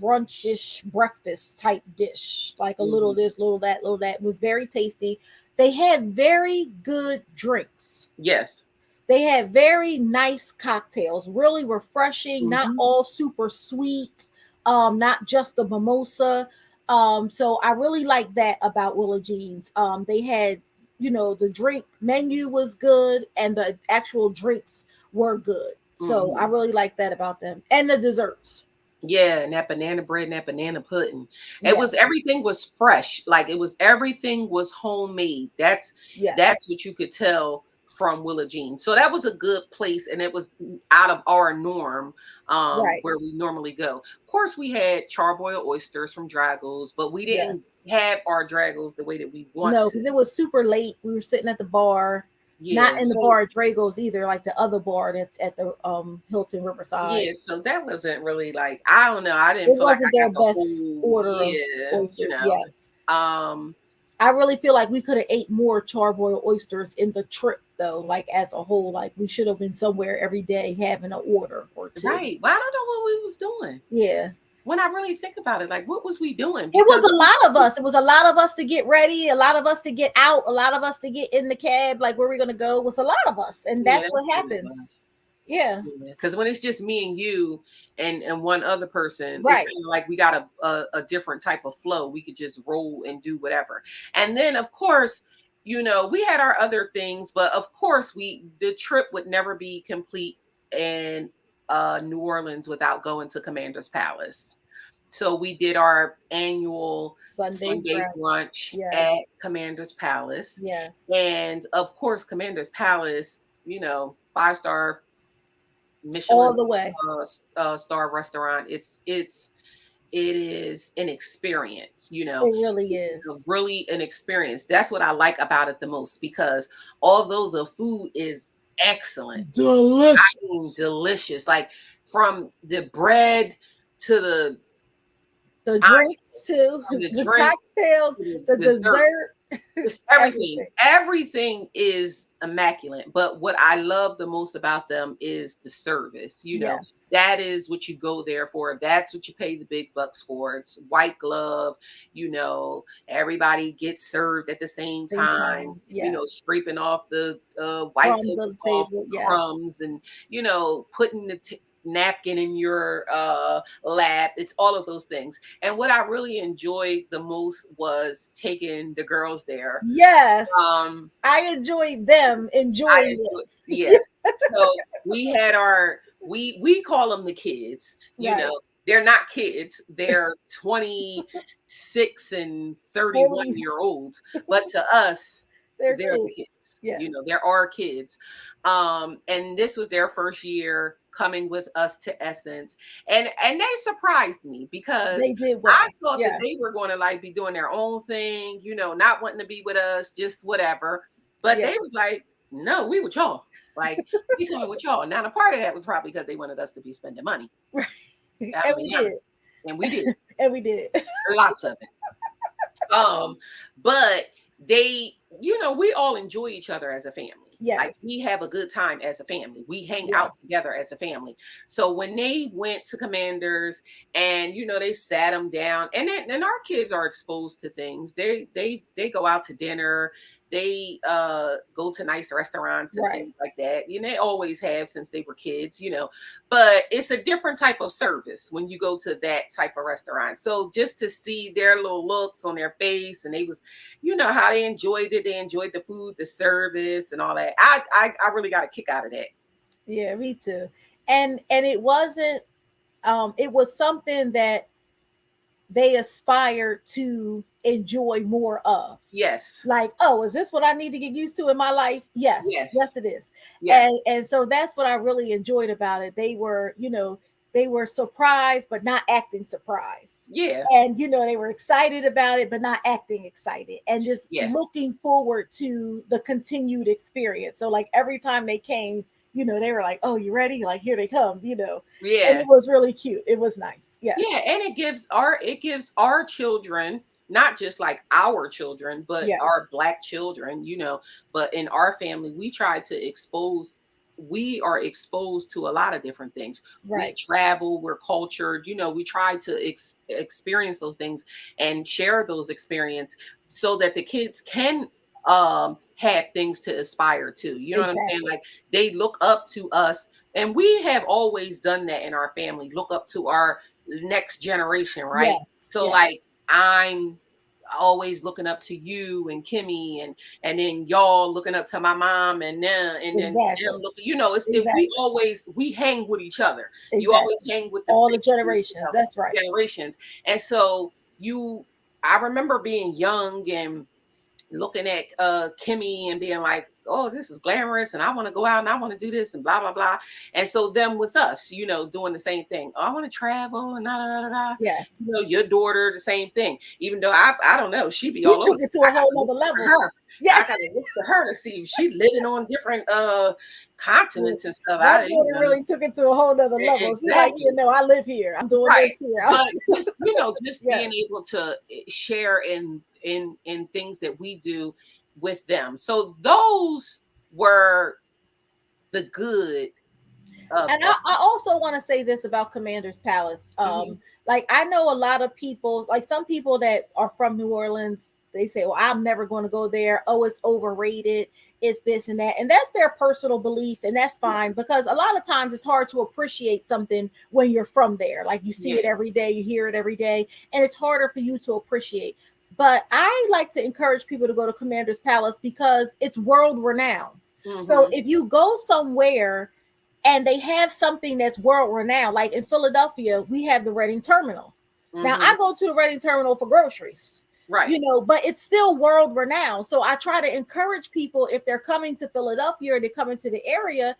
brunchish breakfast type dish, like a little Hmm. this, little that, little that. It was very tasty. They had very good drinks. Yes. They had very nice cocktails, really refreshing, not Hmm. all super sweet, not just a mimosa. So I really like that about Willa Jeans. They had, the drink menu was good and the actual drinks were good. So I Hmm. really like that about them. And the desserts. Yeah, and that banana bread and that banana pudding. Yes. Everything was fresh. Like everything was homemade. Yes. That's what you could tell from Willa Jean. So that was a good place, and it was out of our norm, Right. where we normally go. Of course, we had charbroiled oysters from Draggles, but we Yes. didn't have our Draggles the way that we want No, to. because it was super late. We were sitting at the bar, not Yeah. in the So bar at Drago's either, like the other bar that's at the Hilton Riverside. yeah, so that wasn't really like, I don't know. I didn't It feel like wasn't I got their the best whole, order of yeah, oysters. Yes. Um, I really feel like we could have ate more charbroiled oysters in the trip though, like as a whole. Like we should have been somewhere every day having an order or two. right. Well, I don't know what we was doing. Yeah. When I really think about it, like what was we doing? It was Because a lot of us. It was a lot of us to get ready, a lot of us to get out, a lot of us to get in the cab, like where we're gonna go. It was a lot of us. And yeah, that's that's what what it happens. was. Yeah. Because when it's just me and you and one other person, it's Right. kind of like we got a different type of flow. We could just roll and do whatever. And then of course, we had our other things, but of course the trip would never be complete in New Orleans without going to Commander's Palace. So we did our annual Sunday Sunday brunch. brunch Yes. at Commander's Palace. Yes. And of course, Commander's Palace, 5-star All Michelin the way. star restaurant. It is an experience, It really it's is. really an experience. That's what I like about it the most, because although the food is excellent, Delicious. delicious, like from the bread to The I drinks too, from the the drink cocktails, to the the dessert. dessert, Just everything. everything. Everything is immaculate. But what I love the most about them is the service. Yes. That is what you go there for. That's what you pay the big bucks for. It's white glove. Everybody gets served at the same Same time. time. Yes. Scraping off the white Crumbs on the tablecloth table. Yes. crumbs, and putting the napkin in your lap. It's all of those things. And what I really enjoyed the most was taking the girls there. Yes. Um, I enjoyed them I enjoying enjoyed, this. yes. So we had we call them the kids. Right. They're not kids. They're 26 and 31 year olds. But to us, They're they're the kids. kids. Yes. They're our kids. And this was their first year coming with us to Essence. And they surprised me, because They did I well. thought that Yes. they were going to like be doing their own thing, not wanting to be with us, just whatever. But Yes. they was like, no, we with y'all. Like, we coming with y'all. Now, the part of that was probably because they wanted us to be spending money. Right. I And mean, we did. and we did. And we did. Lots of it. But they, we all enjoy each other as a family. Like, Yes. we have a good time as a family. We hang Yes. out together as a family. So when they went to Commanders, and they sat them down, and our kids are exposed to things. They go out to dinner. they go to nice restaurants and Right. things like that. You know, they always have since they were kids, you know, but it's a different type of service when you go to that type of restaurant. So just to see their little looks on their face, and they was, you know, how they enjoyed it. They enjoyed the food, the service, and all that. I really got a kick out of that. Yeah, me too. And it wasn't it was something that they aspire to enjoy more of. Yes. Like, oh, is this what I need to get used to in my life? Yes, Yes. yes, it is. Yes. And so that's what I really enjoyed about it. They were, they were surprised but not acting surprised. Yeah. And they were excited about it but not acting excited, and just Yeah. looking forward to the continued experience. So like every time they came, they were like, oh, you ready? Like, here they come, and Yeah. it was really cute. It was nice. Yes. Yeah, and it gives our children, not just like our children, but Yes. our Black children, you know, but in our family, we are exposed to a lot of different things. We Right. travel, we're cultured, you know, we try to experience those things and share those experiences so that the kids can have things to aspire to. You know what I'm saying? Exactly. Like they look up to us, and we have always done that in our family, look up to our next generation, right? Yes. So Yes. like I'm always looking up to you and Kimmy, and then y'all looking up to my mom, and then Exactly. them look, you know, Exactly. we hang with each other. You Exactly. always hang with All the big generations. That's right. generations. And so I remember being young and looking at Kimmy and being like, oh, this is glamorous, and I want to go out and I want to do this and blah blah blah. And so them with us, you know, doing the same thing. Oh, I want to travel and da da da da. Yes. You know, your daughter the same thing. Even though I don't know, she be She all over. took it to a whole nother level. Her. I Yes. gotta look to her to see if she living on different continents and stuff. That I didn't daughter know. really took it to a whole nother level. She's like, Exactly. I live here. I'm doing Right. this here. But just, you know, just Yes. being able to share in things that we do with them. So those were the good And I also want to say this about Commander's Palace. Like I know a lot of people, like some people that are from New Orleans, they say, well, I'm never going to go there. Oh, it's overrated. It's this and that. And that's their personal belief. And that's fine, because a lot of times it's hard to appreciate something when you're from there. Like you see it every day, you hear it every day, and it's harder for you to appreciate. But I like to encourage people to go to Commander's Palace because it's world renowned. So if you go somewhere and they have something that's world renowned, like in Philadelphia, we have the Reading Terminal. Now I go to the Reading Terminal for groceries, right, but it's still world renowned. So I try to encourage people, if they're coming to Philadelphia or they're coming to the area,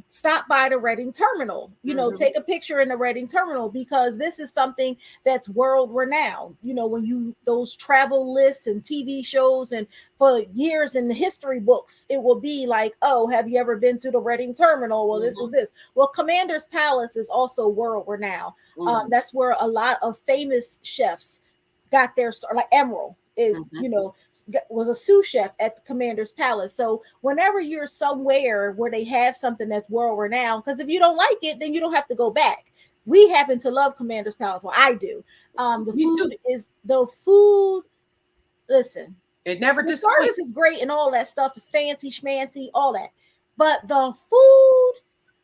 stop by the Reading Terminal, take a picture in the Reading Terminal, because this is something that's world renowned. When those travel lists and TV shows, and for years in the history books, it will be like, oh, have you ever been to the Reading Terminal? Well, this was this. Well, Commander's Palace is also world renowned. That's where a lot of famous chefs got their start, like Emerald was a sous chef at the Commander's Palace. So whenever you're somewhere where they have something that's world renowned, because if you don't like it, then you don't have to go back. We happen to love Commander's Palace. Well, I do. The food. Listen, it never the service is great and all that stuff is fancy schmancy, all that, but the food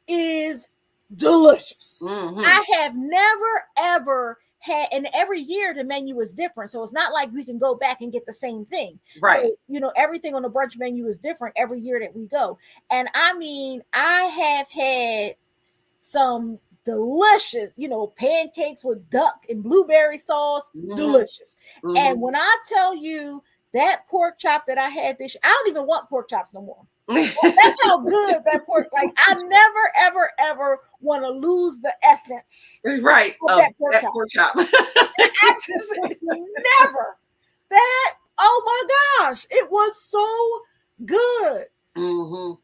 is delicious. I have never ever had, and every year the menu is different, so it's not like we can go back and get the same thing, right? So, everything on the brunch menu is different every year that we go. And I mean, I have had some delicious, pancakes with duck and blueberry sauce, delicious. And when I tell you that pork chop that I had this, I don't even want pork chops no more. That's how good that pork. Like I never, ever, ever want to lose the essence, right, of that pork chop. I just never. That, oh my gosh, it was so good. Oh,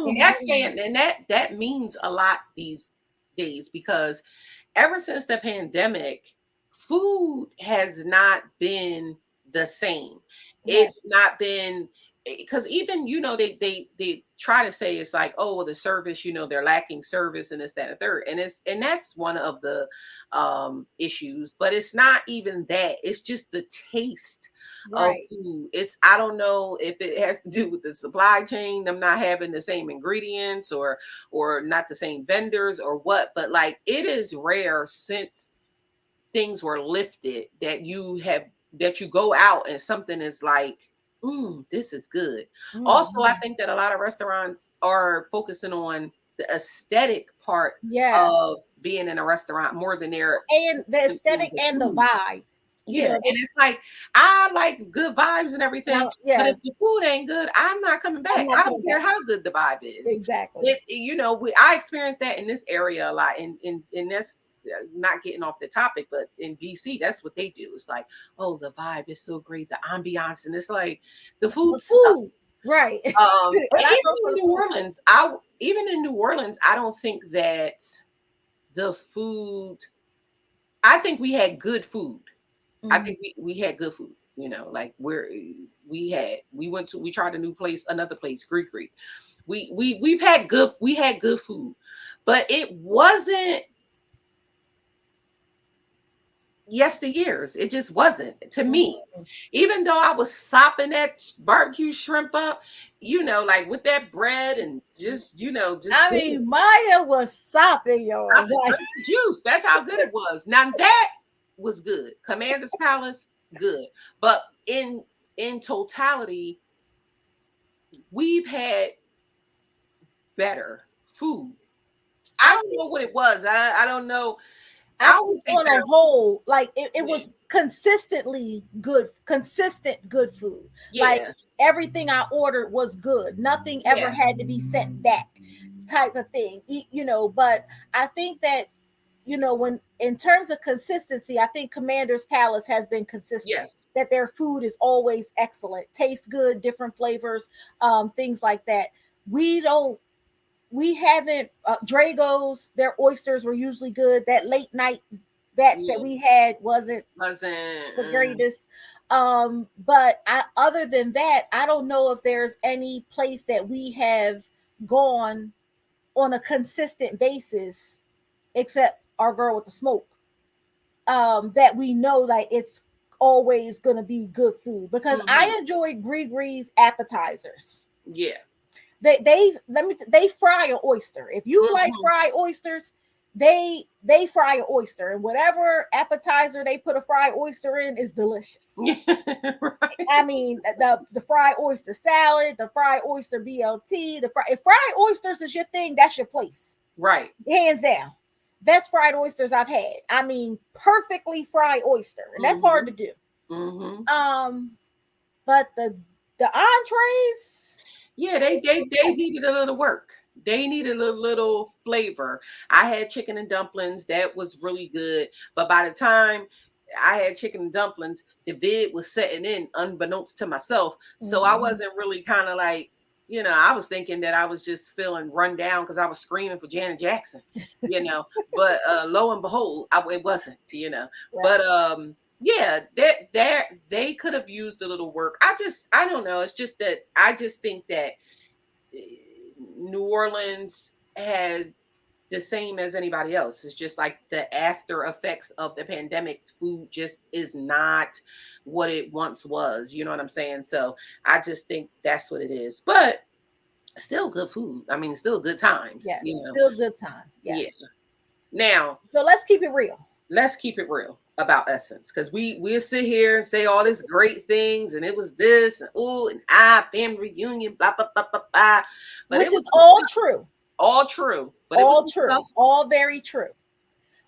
and that means a lot these days, because ever since the pandemic, food has not been the same. Yes. It's not been because even, you know, they try to say it's like, oh, well, the service, you know, they're lacking service and this, that, and the third. And that's one of the issues, but it's not even that. It's just the taste of Right. food. I don't know if it has to do with the supply chain, them not having the same ingredients, or not the same vendors or what, but like it is rare since things were lifted that you go out and something is like, this is good. Also, I Mhm. think that a lot of restaurants are focusing on the aesthetic part Yes. of being in a restaurant more than they're And the into aesthetic the and the food. vibe. You Yeah, know, and it's like I like good vibes and everything, but if yes, the food ain't good, I'm not coming I'm back. not I coming don't care back. how good the vibe is. Exactly. You know, I experienced that in this area a lot, in this. Not getting off the topic, but in DC, that's what they do. It's like, oh, the vibe is so great, the ambiance, and it's like the The food sucks. food. Right. And I go for the food. even in New Orleans, I don't think that the food. I think we had good food. I Mhm. think we had good food. You know, like we tried a new place, another place, Greek. We had good food, but it wasn't yesteryears. It just wasn't to me. Mhm. Even though I was sopping that barbecue shrimp up, you know, like with that bread and just, you know, just I mean, Maya was sopping, y'all. sopping Like, straight the juice. That's how good it was. Now that was good. Commander's Palace, good. But in totality, we've had better food. I I don't know what it was. I don't know. I I think always say on a better whole, like it food. was consistently good, consistent good food. Like Yeah. everything I ordered was good. Nothing ever Yeah. had to be sent back, type of thing. You know, but I think that, you know, when in terms of consistency, I think Commander's Palace has been consistent. Yes. That their food is always excellent, tastes good, different flavors, things like that. We don't we haven't Dragos, their oysters were usually good. That late night batch that Yeah. we had wasn't Wasn't. the greatest. But other than that, I don't know if there's any place that we have gone on a consistent basis except our girl with the smoke. That we know that it's always gonna be good food because Mhm. I enjoyed Grigri's appetizers. Yeah. They fry an oyster. If you like Mhm. fried oysters, they fry an oyster, and whatever appetizer they put a fried oyster in is delicious. Right. I mean, the fried oyster salad, the fried oyster BLT, if fried oysters is your thing, that's your place, Right. hands down. Best fried oysters I've had. I mean, perfectly fried oyster, and that's hard to Mhm. do. Mhm. Um, but the entrees, Yeah, they needed a little work. They needed a little flavor. I had chicken and dumplings. That was really good. But by the time I had chicken and dumplings, the vid was setting in unbeknownst to myself. So I mhm. wasn't really kind of like, you know, I was thinking that I was just feeling run down because I was screaming for Janet Jackson, you know. But lo and behold, it wasn't, you know. Right. But yeah, that they could have used a little work. I don't know. It's just that I just think that eh, New Orleans had the same as anybody else. It's just like the after effects of the pandemic. Food just is not what it once was. You know what I'm saying? So I just think that's what it is. But still good food. I mean, still good times. Yes, You know? still good time. Yes. Yeah. Now So let's keep it real. let's keep it real about Essence, because we'll sit here and say all these great things, and it was this and oh, and family reunion, blah blah blah blah blah. But it Which was is some all stuff, true. all true. But it was All some true. stuff. All very true.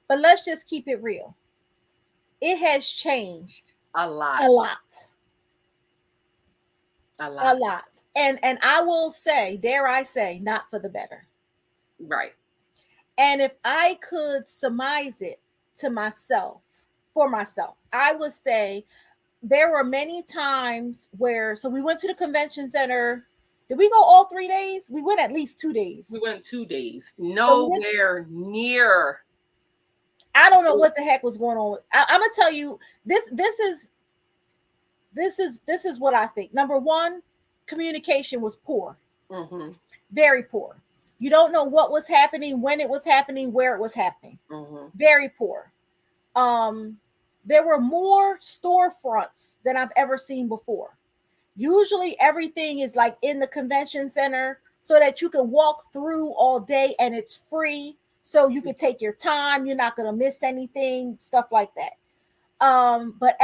But let's just keep it real. It has changed A a lot, lot. a A lot. lot. And I will say, dare I say, not for the better. Right. And if I could surmise it to myself, for myself, I would say there were many times where, so we went to the convention center. Did we go all 3 days? We went at least two We days. went 2 days, So we went, nowhere near. I don't know what the heck was going on. I'm gonna tell you this. This is what I think. Number one, communication was poor, Mm-hmm. very poor. You don't know what was happening, when it was happening, where it was happening. Mm-hmm. Very poor. Um, there were more storefronts than I've ever seen before. Usually everything is like in the convention center so that you can walk through all day and it's free. So you can take your time, you're not going to miss anything, stuff like that. But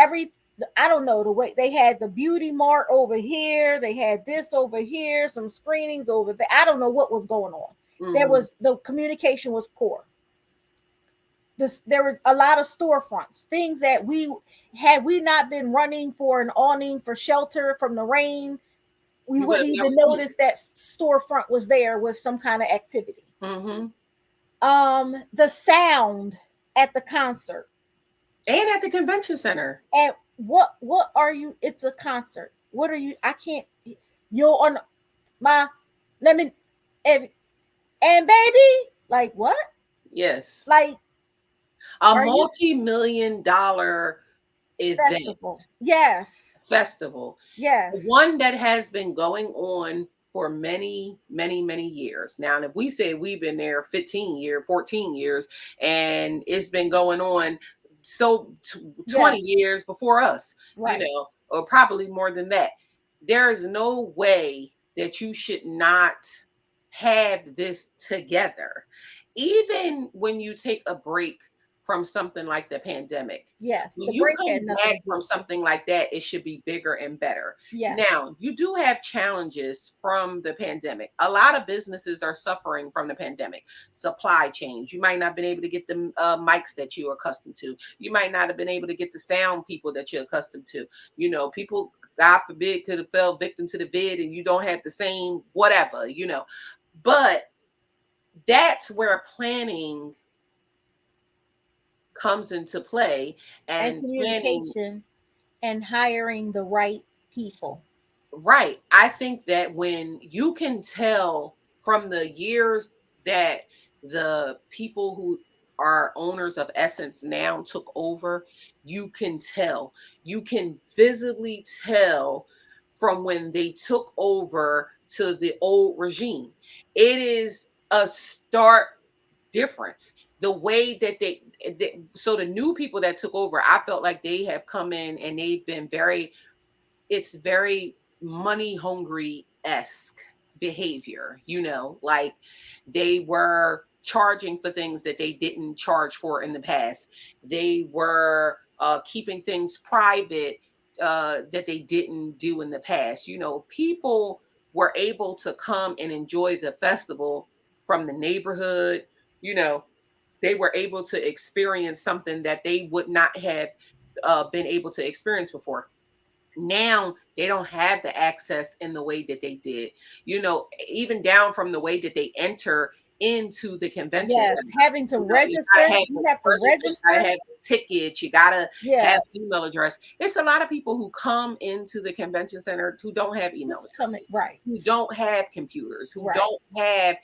I don't know, the way they had the beauty mart over here, they had this over here, some screenings over there. I don't know what was going on. Mm-hmm. The communication was poor. There were a lot of storefronts, things that we not been running for an awning for shelter from the rain, we You would wouldn't have even never seen notice that storefront was there with some kind of activity. it. Mm-hmm. The sound at the concert And at the convention center. and what are you? It's a concert. What are you? I can't. You're on my. Let me. And baby, like what? Yes. Like A are you multi-million-dollar event. festival? Yes. One that has been going on for many, many, many years. Now, if we say we've been there 15 years, 14 years, and it's been going on 20 Yes. years before us, Right. or probably more than that. There is no way that you should not have this together. Even when you take a break from something like the pandemic, Yes. when The you break come had nothing back to do from with it. something like that, it should be bigger and better. Yes. Now, you do have challenges from the pandemic. A lot of businesses are suffering from the pandemic. Supply chains. You might not have been able to get the mics that you're accustomed to. You might not have been able to get the sound people that you're accustomed to. People, God forbid, could have fell victim to the vid and you don't have the same whatever, But that's where planning comes into play, And and planning. communication and hiring the right people. Right. I think that when you can tell from the years that the people who are owners of Essence now took over, you can tell. You can visibly tell from when they took over to the old regime. It is a stark difference. The way that so the new people that took over, I felt like they have come in and they've been it's very money hungry esque behavior, like they were charging for things that they didn't charge for in the past. They were keeping things private that they didn't do in the past. People were able to come and enjoy the festival from the neighborhood. You know, they were able to experience something that they would not have been able to experience before. Now they don't have the access in the way that they did, even down from the way that they enter into the convention Yes. center. Having to You register. gotta have You the have to register, you gotta register. have the ticket, you gotta have Yes. email address. It's a lot of people who come into the convention center who don't have email Who's address, coming? Right. who don't have computers, who Right. don't have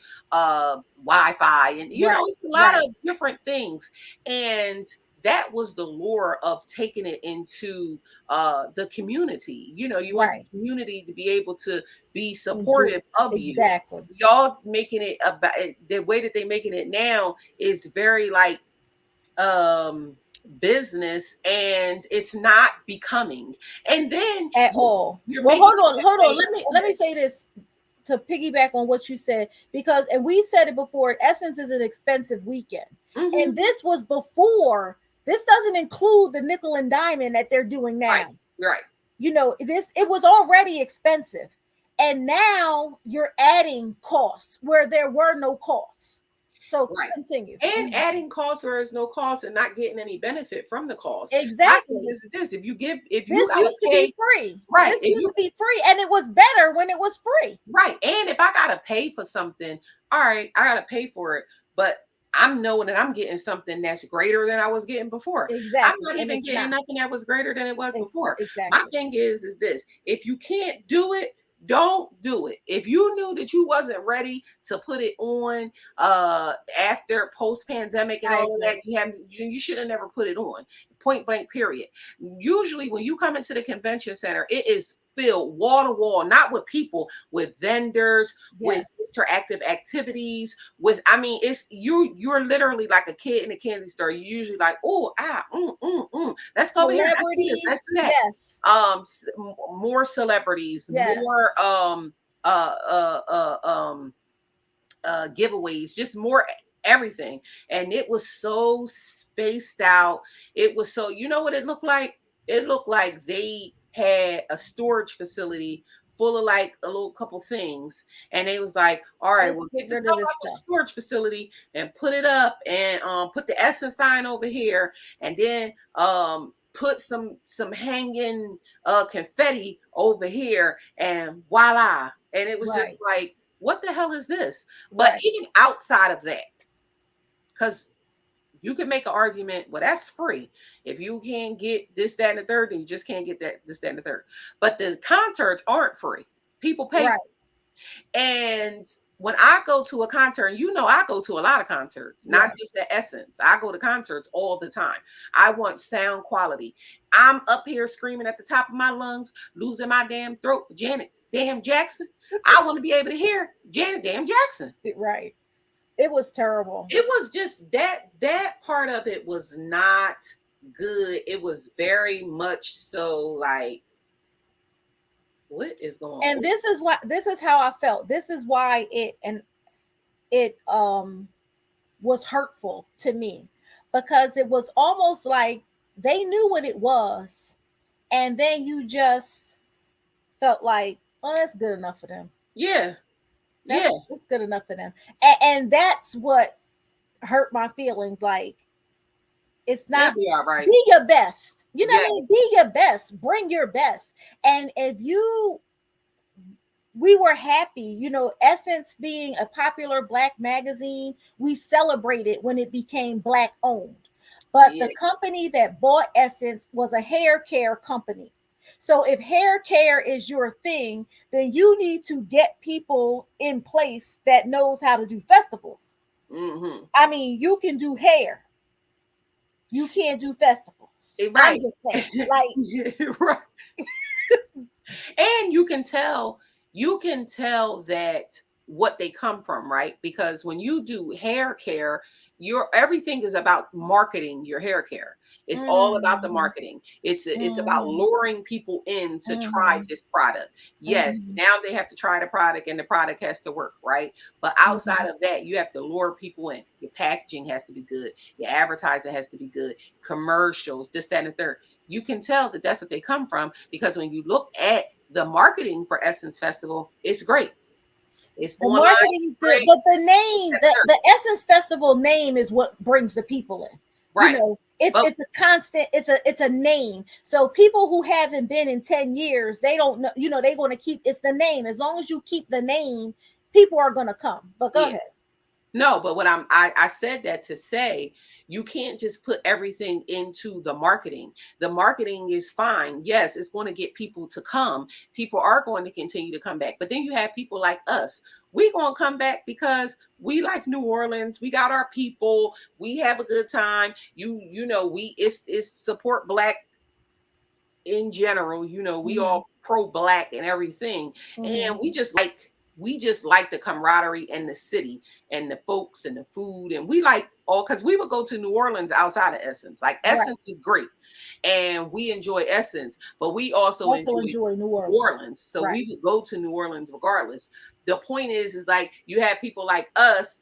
Wi-Fi, and Right. it's a lot Right. of different things. And that was the lure of taking it into the community. You want the Right. community to be able to be Enjoy. supportive of you. Exactly. Y'all making it about the way that they're making it now is very like business, and it's not becoming. And then At all. you're Well, making hold it on. say, Let me say this to piggyback on what you said, because and we said it before, Essence is an expensive weekend. mm-hmm, And this was before, this doesn't include the nickel and diamond that they're doing now. right. It was already expensive. And now you're adding costs where there were no costs. So Right. continue. And adding costs where there's no cost and not getting any benefit from the cost. Exactly. My thing is this: if you This gotta used to pay, be free. right? This used to be free, and it was better when it was free. Right. And if I gotta pay for something, all right, I gotta pay for it, but I'm knowing that I'm getting something that's greater than I was getting before. Exactly. I'm not And even it's getting not. nothing that was greater than it was before. Exactly. My thing is this: if you can't do it, don't do it. If you knew that you wasn't ready to put it on after post pandemic and I all of agree. that, you should have never put it on. point blank period. Usually when you come into the convention center, it is filled wall to wall, not with people, with vendors, with Yes. interactive activities, with, I mean, it's you're literally like a kid in a candy store. You usually like, oh, let's go over here, let's do this, Celebrities. let's do that. Yes. More celebrities, Yes. more uh uh uh um giveaways, just more everything. And it was so spaced out. It was so, you know what it looked like? It looked like they had a storage facility full of like a little couple things. And they was like, all right, Let's we'll get get this rid of stuff this out of the stuff. storage facility and put it up, and put the Essence sign over here, and then put some hanging confetti over here, and voila. And it was just Right. like, what the hell is this? But Right. even outside of that, because you can make an argument, well, that's free. If you can't get this, that, and the third, then you just can't get that, this, that, and the third. But the concerts aren't free. People pay. Right. And when I go to a concert, and you know I go to a lot of concerts, not Yes. just the Essence. I go to concerts all the time. I want sound quality. I'm up here screaming at the top of my lungs, losing my damn throat for Janet damn Jackson. I want to be able to hear Janet damn Jackson. Right. It was terrible. It was just that part of it was not good. It was very much so like, what is going on? And this is how I felt. This is why it was hurtful to me, because it was almost like they knew what it was, and then you just felt like, oh, that's good enough for them. Yeah. That's good enough for them. And that's what hurt my feelings. Like, it's not, It'll be all right. be your best. You know what I Yeah. mean? Be your best. Bring your best. And we were happy, you know, Essence being a popular Black magazine, we celebrated when it became Black owned. But Yeah. the company that bought Essence was a hair care company. So if hair care is your thing, then you need to get people in place that knows how to do festivals. Mm-hmm. I mean, you can do hair, you can't do festivals. Right. I'm just saying, like, Right. And you can tell that what they come from, right? Because when you do hair care, your everything is about marketing your hair care. It's all about the mhm, marketing. It's about mhm, luring people in to try mhm, this product. Yes, mhm, now they have to try the product, and the product has to work, right? But mhm. outside of that, you have to lure people in. Your packaging has to be good. Your advertising has to be good. Commercials, this, that, and the third. You can tell that that's what they come from, because when you look at the marketing for Essence Festival, it's great. It's The online, marketing is good, great. but the name, the Essence Festival name is what brings the people in. You Right. know, it's But it's a constant, it's a name. So people who haven't been in 10 years, they don't know, you know, they're going to keep, it's the name. As long as you keep the name, people are going to come. But go yeah. ahead. No, but what I said that to say, you can't just put everything into the marketing. The marketing is fine. Yes, it's going to get people to come. People are going to continue to come back. But then you have people like us. We going to come back because we like New Orleans. We got our people. We have a good time. You know, it's support Black in general. You know, we Mhm, all pro Black and everything. And mhm. we just like the camaraderie and the city and the folks and the food. And we like all, because we would go to New Orleans outside of Essence. Like, Right. Essence is great and we enjoy Essence, but we also Also enjoy enjoy New New Orleans. Orleans. So Right. we would go to New Orleans regardless. The point is like, you have people like us.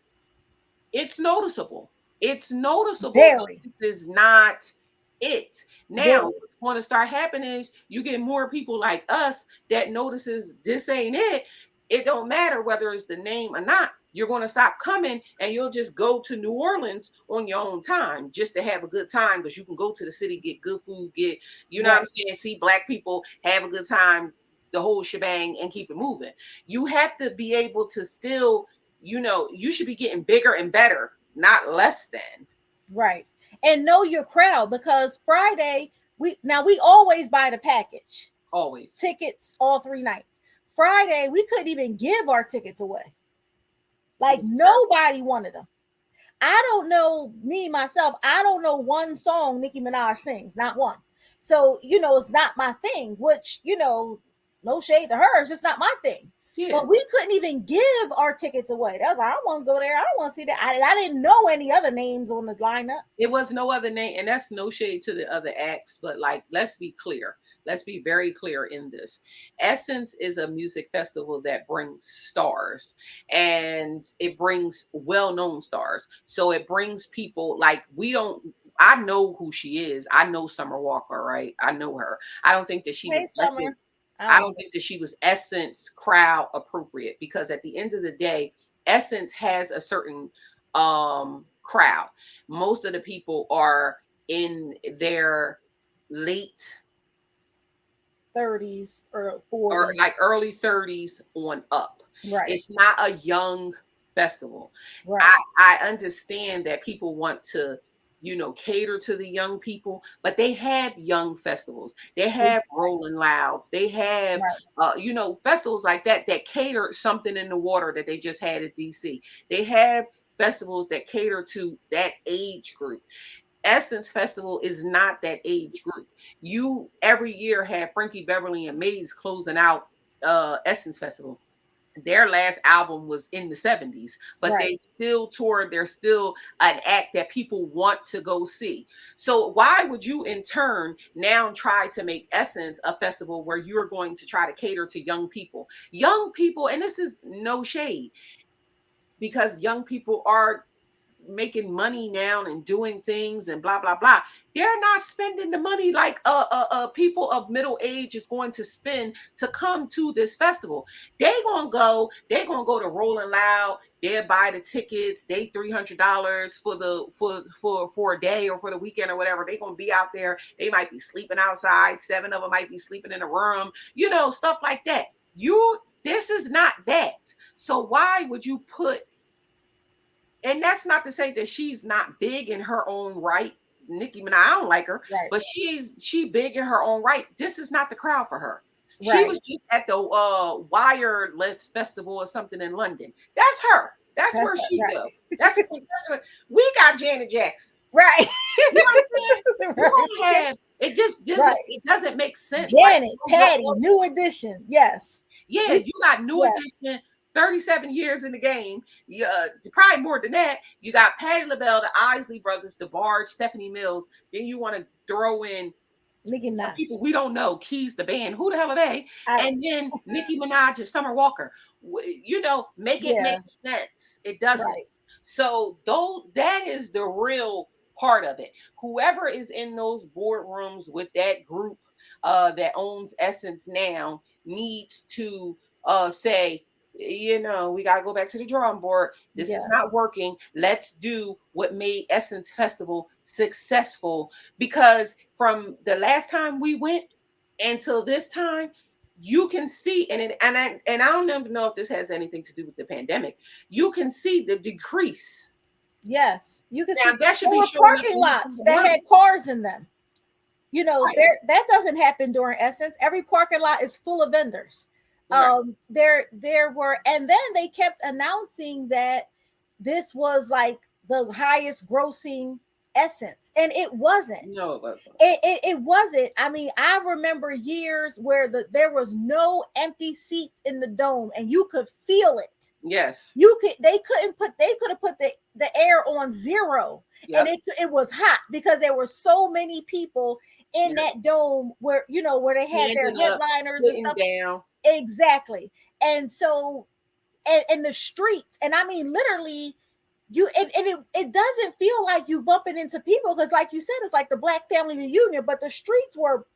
It's noticeable. It's noticeable. Very, This is not it. Now, very. what's going to start happening is you get more people like us that notices this ain't it. It don't matter whether it's the name or not. You're going to stop coming, and you'll just go to New Orleans on your own time just to have a good time, because you can go to the city, get good food, get, you know what I'm Right. saying, see Black people, have a good time, the whole shebang, and keep it moving. You have to be able to still, you know, you should be getting bigger and better, not less than. Right. And know your crowd, because Friday, we always buy the package. Always. Tickets all 3 nights. Friday, we couldn't even give our tickets away. Like, nobody wanted them. I don't know, me myself, I don't know one song Nicki Minaj sings, not one. So, it's not my thing, which, no shade to her, it's just not my thing. Yeah. But we couldn't even give our tickets away. That was like, I don't want to go there. I don't want to see that. I didn't know any other names on the lineup. It was no other name, and that's no shade to the other acts, but like, let's be clear. Let's be very clear in this. Essence is a music festival that brings stars, and it brings well-known stars. So it brings people like I know who she is. I know Summer Walker, right? I know her. I don't think that she Hey, was Summer. I don't think that she was Essence crowd appropriate, because at the end of the day, Essence has a certain crowd. Most of the people are in their late 30s or or 40s. like early 30s on up. Right. It's not a young festival. Right. I understand that people want to, cater to the young people, but they have young festivals. They have Rolling Louds. They have, Right. festivals like that cater something in the water that they just had at DC. They have festivals that cater to that age group. Essence Festival is not that age group. You every year have Frankie Beverly and Maze closing out Essence Festival. Their last album was in the 70s, but Right. they still toured. They're still an act that people want to go see. So why would you in turn now try to make Essence a festival where you're going to try to cater to young people? Young people, and this is no shade, because young people are making money now and doing things and blah blah blah. They're not spending the money like people of middle age is going to spend to come to this festival. They're gonna go to Rolling Loud. They'll buy the tickets. They $300 for for a day or for the weekend or whatever. They're gonna be out there. They might be sleeping outside. 7 of them might be sleeping in a room. Stuff like that. This is not that. So why would you put, and that's not to say that she's not big in her own right. Nicki Minaj, I don't like her, Right. but she big in her own right. This is not the crowd for her. She Right. was just at the Wireless Festival or something in London. That's her. That's where she right. go. That's what we got. Janet Jackson. Right. You know what I'm saying? You don't have it. Just doesn't. Right. It doesn't make sense. Janet, Like, Patty, New Edition. Yes. yeah, you got New Yes. Edition, 37 years in the game. Yeah, probably more than that. You got Patti LaBelle, the Isley Brothers, DeBarge, Stephanie Mills. Then you want to throw in Nicki some Minaj. people we don't know. Keys, the band. Who the hell are they? And then Nicki Minaj and Summer Walker. Make it make sense. It doesn't. Right. So though that is the real part of it. Whoever is in those boardrooms with that group that owns Essence now needs to say, we got to go back to the drawing board. This is not working. Let's do what made Essence Festival successful. Because from the last time we went until this time, you can see, and I don't even know if this has anything to do with the pandemic. You can see the decrease. Yes, you can Now, see that should there be were showing parking lots that had cars in them. Right. That doesn't happen during Essence. Every parking lot is full of vendors. Right. There were, and then they kept announcing that this was like the highest grossing Essence, and it wasn't. No, it wasn't. It wasn't. I mean, I remember years where there was no empty seats in the dome, and you could feel it. Yes. They could have put the air on 0. Yep. And it was hot because there were so many people in that dome where they had their headliners and stuff. Down. Exactly. And so and the streets, and I mean literally it doesn't feel like you bumping into people, because like you said, it's like the Black family reunion, but the streets were,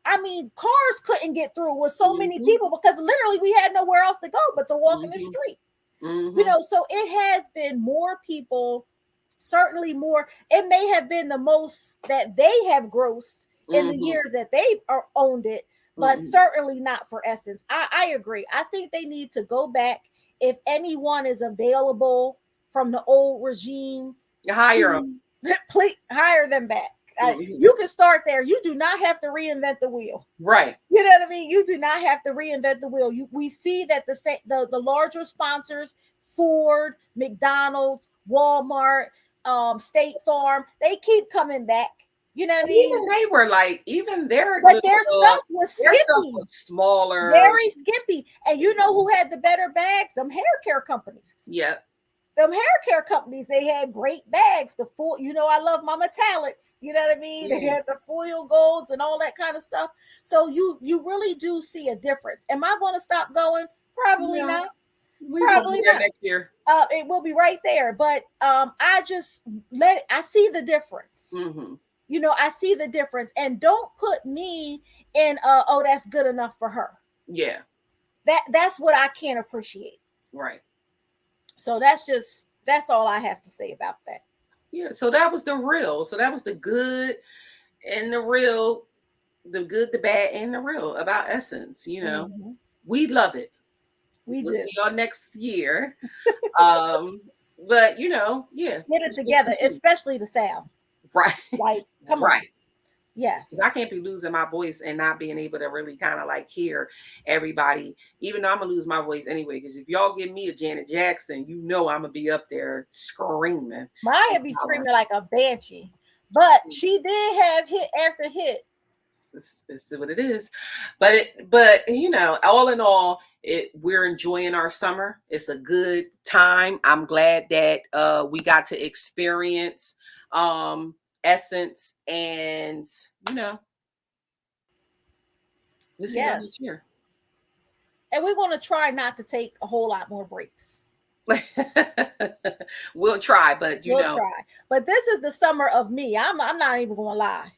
I mean, cars couldn't get through with so many people, because literally we had nowhere else to go but to walk in the street. So it has been more people, certainly more. It may have been the most that they have grossed in the years that they've owned it, but certainly not for Essence. I agree. I think they need to go back. If anyone is available from the old regime, hire them. Please hire them back. You can start there. You do not have to reinvent the wheel. Right. You know what I mean? You do not have to reinvent the wheel. We see that the larger sponsors, Ford, McDonald's, Walmart, State Farm. They keep coming back. You know what I mean? Even they were like, even their But their stuff was skimpy, smaller, very skimpy. And you know who had the better bags? Them hair care companies. Yep. Them hair care companies, they had great bags. The full, I love my metallics. You know what I mean? Yeah. They had the foil golds and all that kind of stuff. So you really do see a difference. Am I going to stop going? Probably not. Probably not next year. It will be right there. But I just I see the difference. Mm-hmm. I see the difference. And don't put me in oh, that's good enough for her. Yeah. That's what I can't appreciate. Right. So that's all I have to say about that. Yeah. So that was the real. So that was the good and the real, the good, the bad, and the real about Essence. Mm-hmm. We love it. We'll do. See y'all next year. But yeah. Get it together, especially the sound. Right. Like, come on. Yes. I can't be losing my voice and not being able to really kind of like hear everybody, even though I'm gonna lose my voice anyway. Because if y'all give me a Janet Jackson, I'm gonna be up there screaming. Maya be screaming like a banshee, but she did have hit after hit. It's what it is. But all in all, we're enjoying our summer. It's a good time. I'm glad that we got to experience Essence, and we'll see y'all next year. And we're going to try not to take a whole lot more breaks. We'll try, but we'll try. But this is the summer of me. I'm not even going to lie.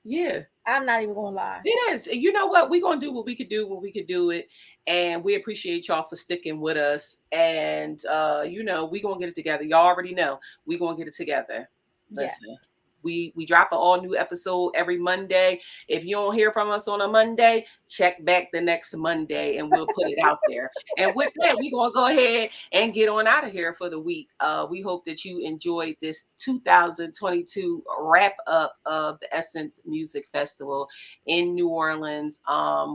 Yeah. I'm not even going to lie. It is. You know what? We're going to do what we could do when we could do it. And we appreciate y'all for sticking with us. And, we're going to get it together. Y'all already know we're going to get it together. Listen. Yeah. We drop an all new episode every Monday. If you don't hear from us on a Monday, check back the next Monday and we'll put it out there. And with that, we're going to go ahead and get on out of here for the week. We hope that you enjoyed this 2022 wrap up of the Essence Music Festival in New Orleans.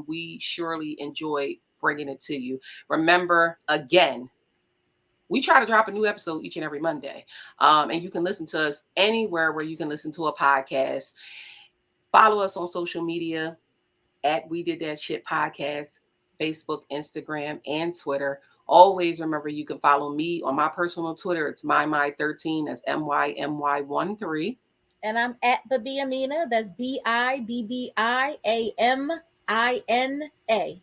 We surely enjoyed bringing it to you. Remember, again, we try to drop a new episode each and every Monday. And you can listen to us anywhere where you can listen to a podcast. Follow us on social media at We Did That Shit Podcast, Facebook, Instagram, and Twitter. Always remember you can follow me on my personal Twitter. It's MyMy13. That's MYMY13. And I'm at Bibbi Amina. That's BIBBIAMINA.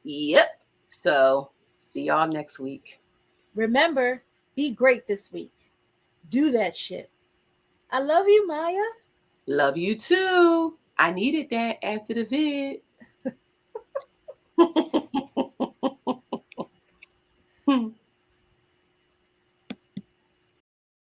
Yep. So see y'all next week. Remember, be great this week. Do that shit. I love you, Maya. Love you too. I needed that after the vid.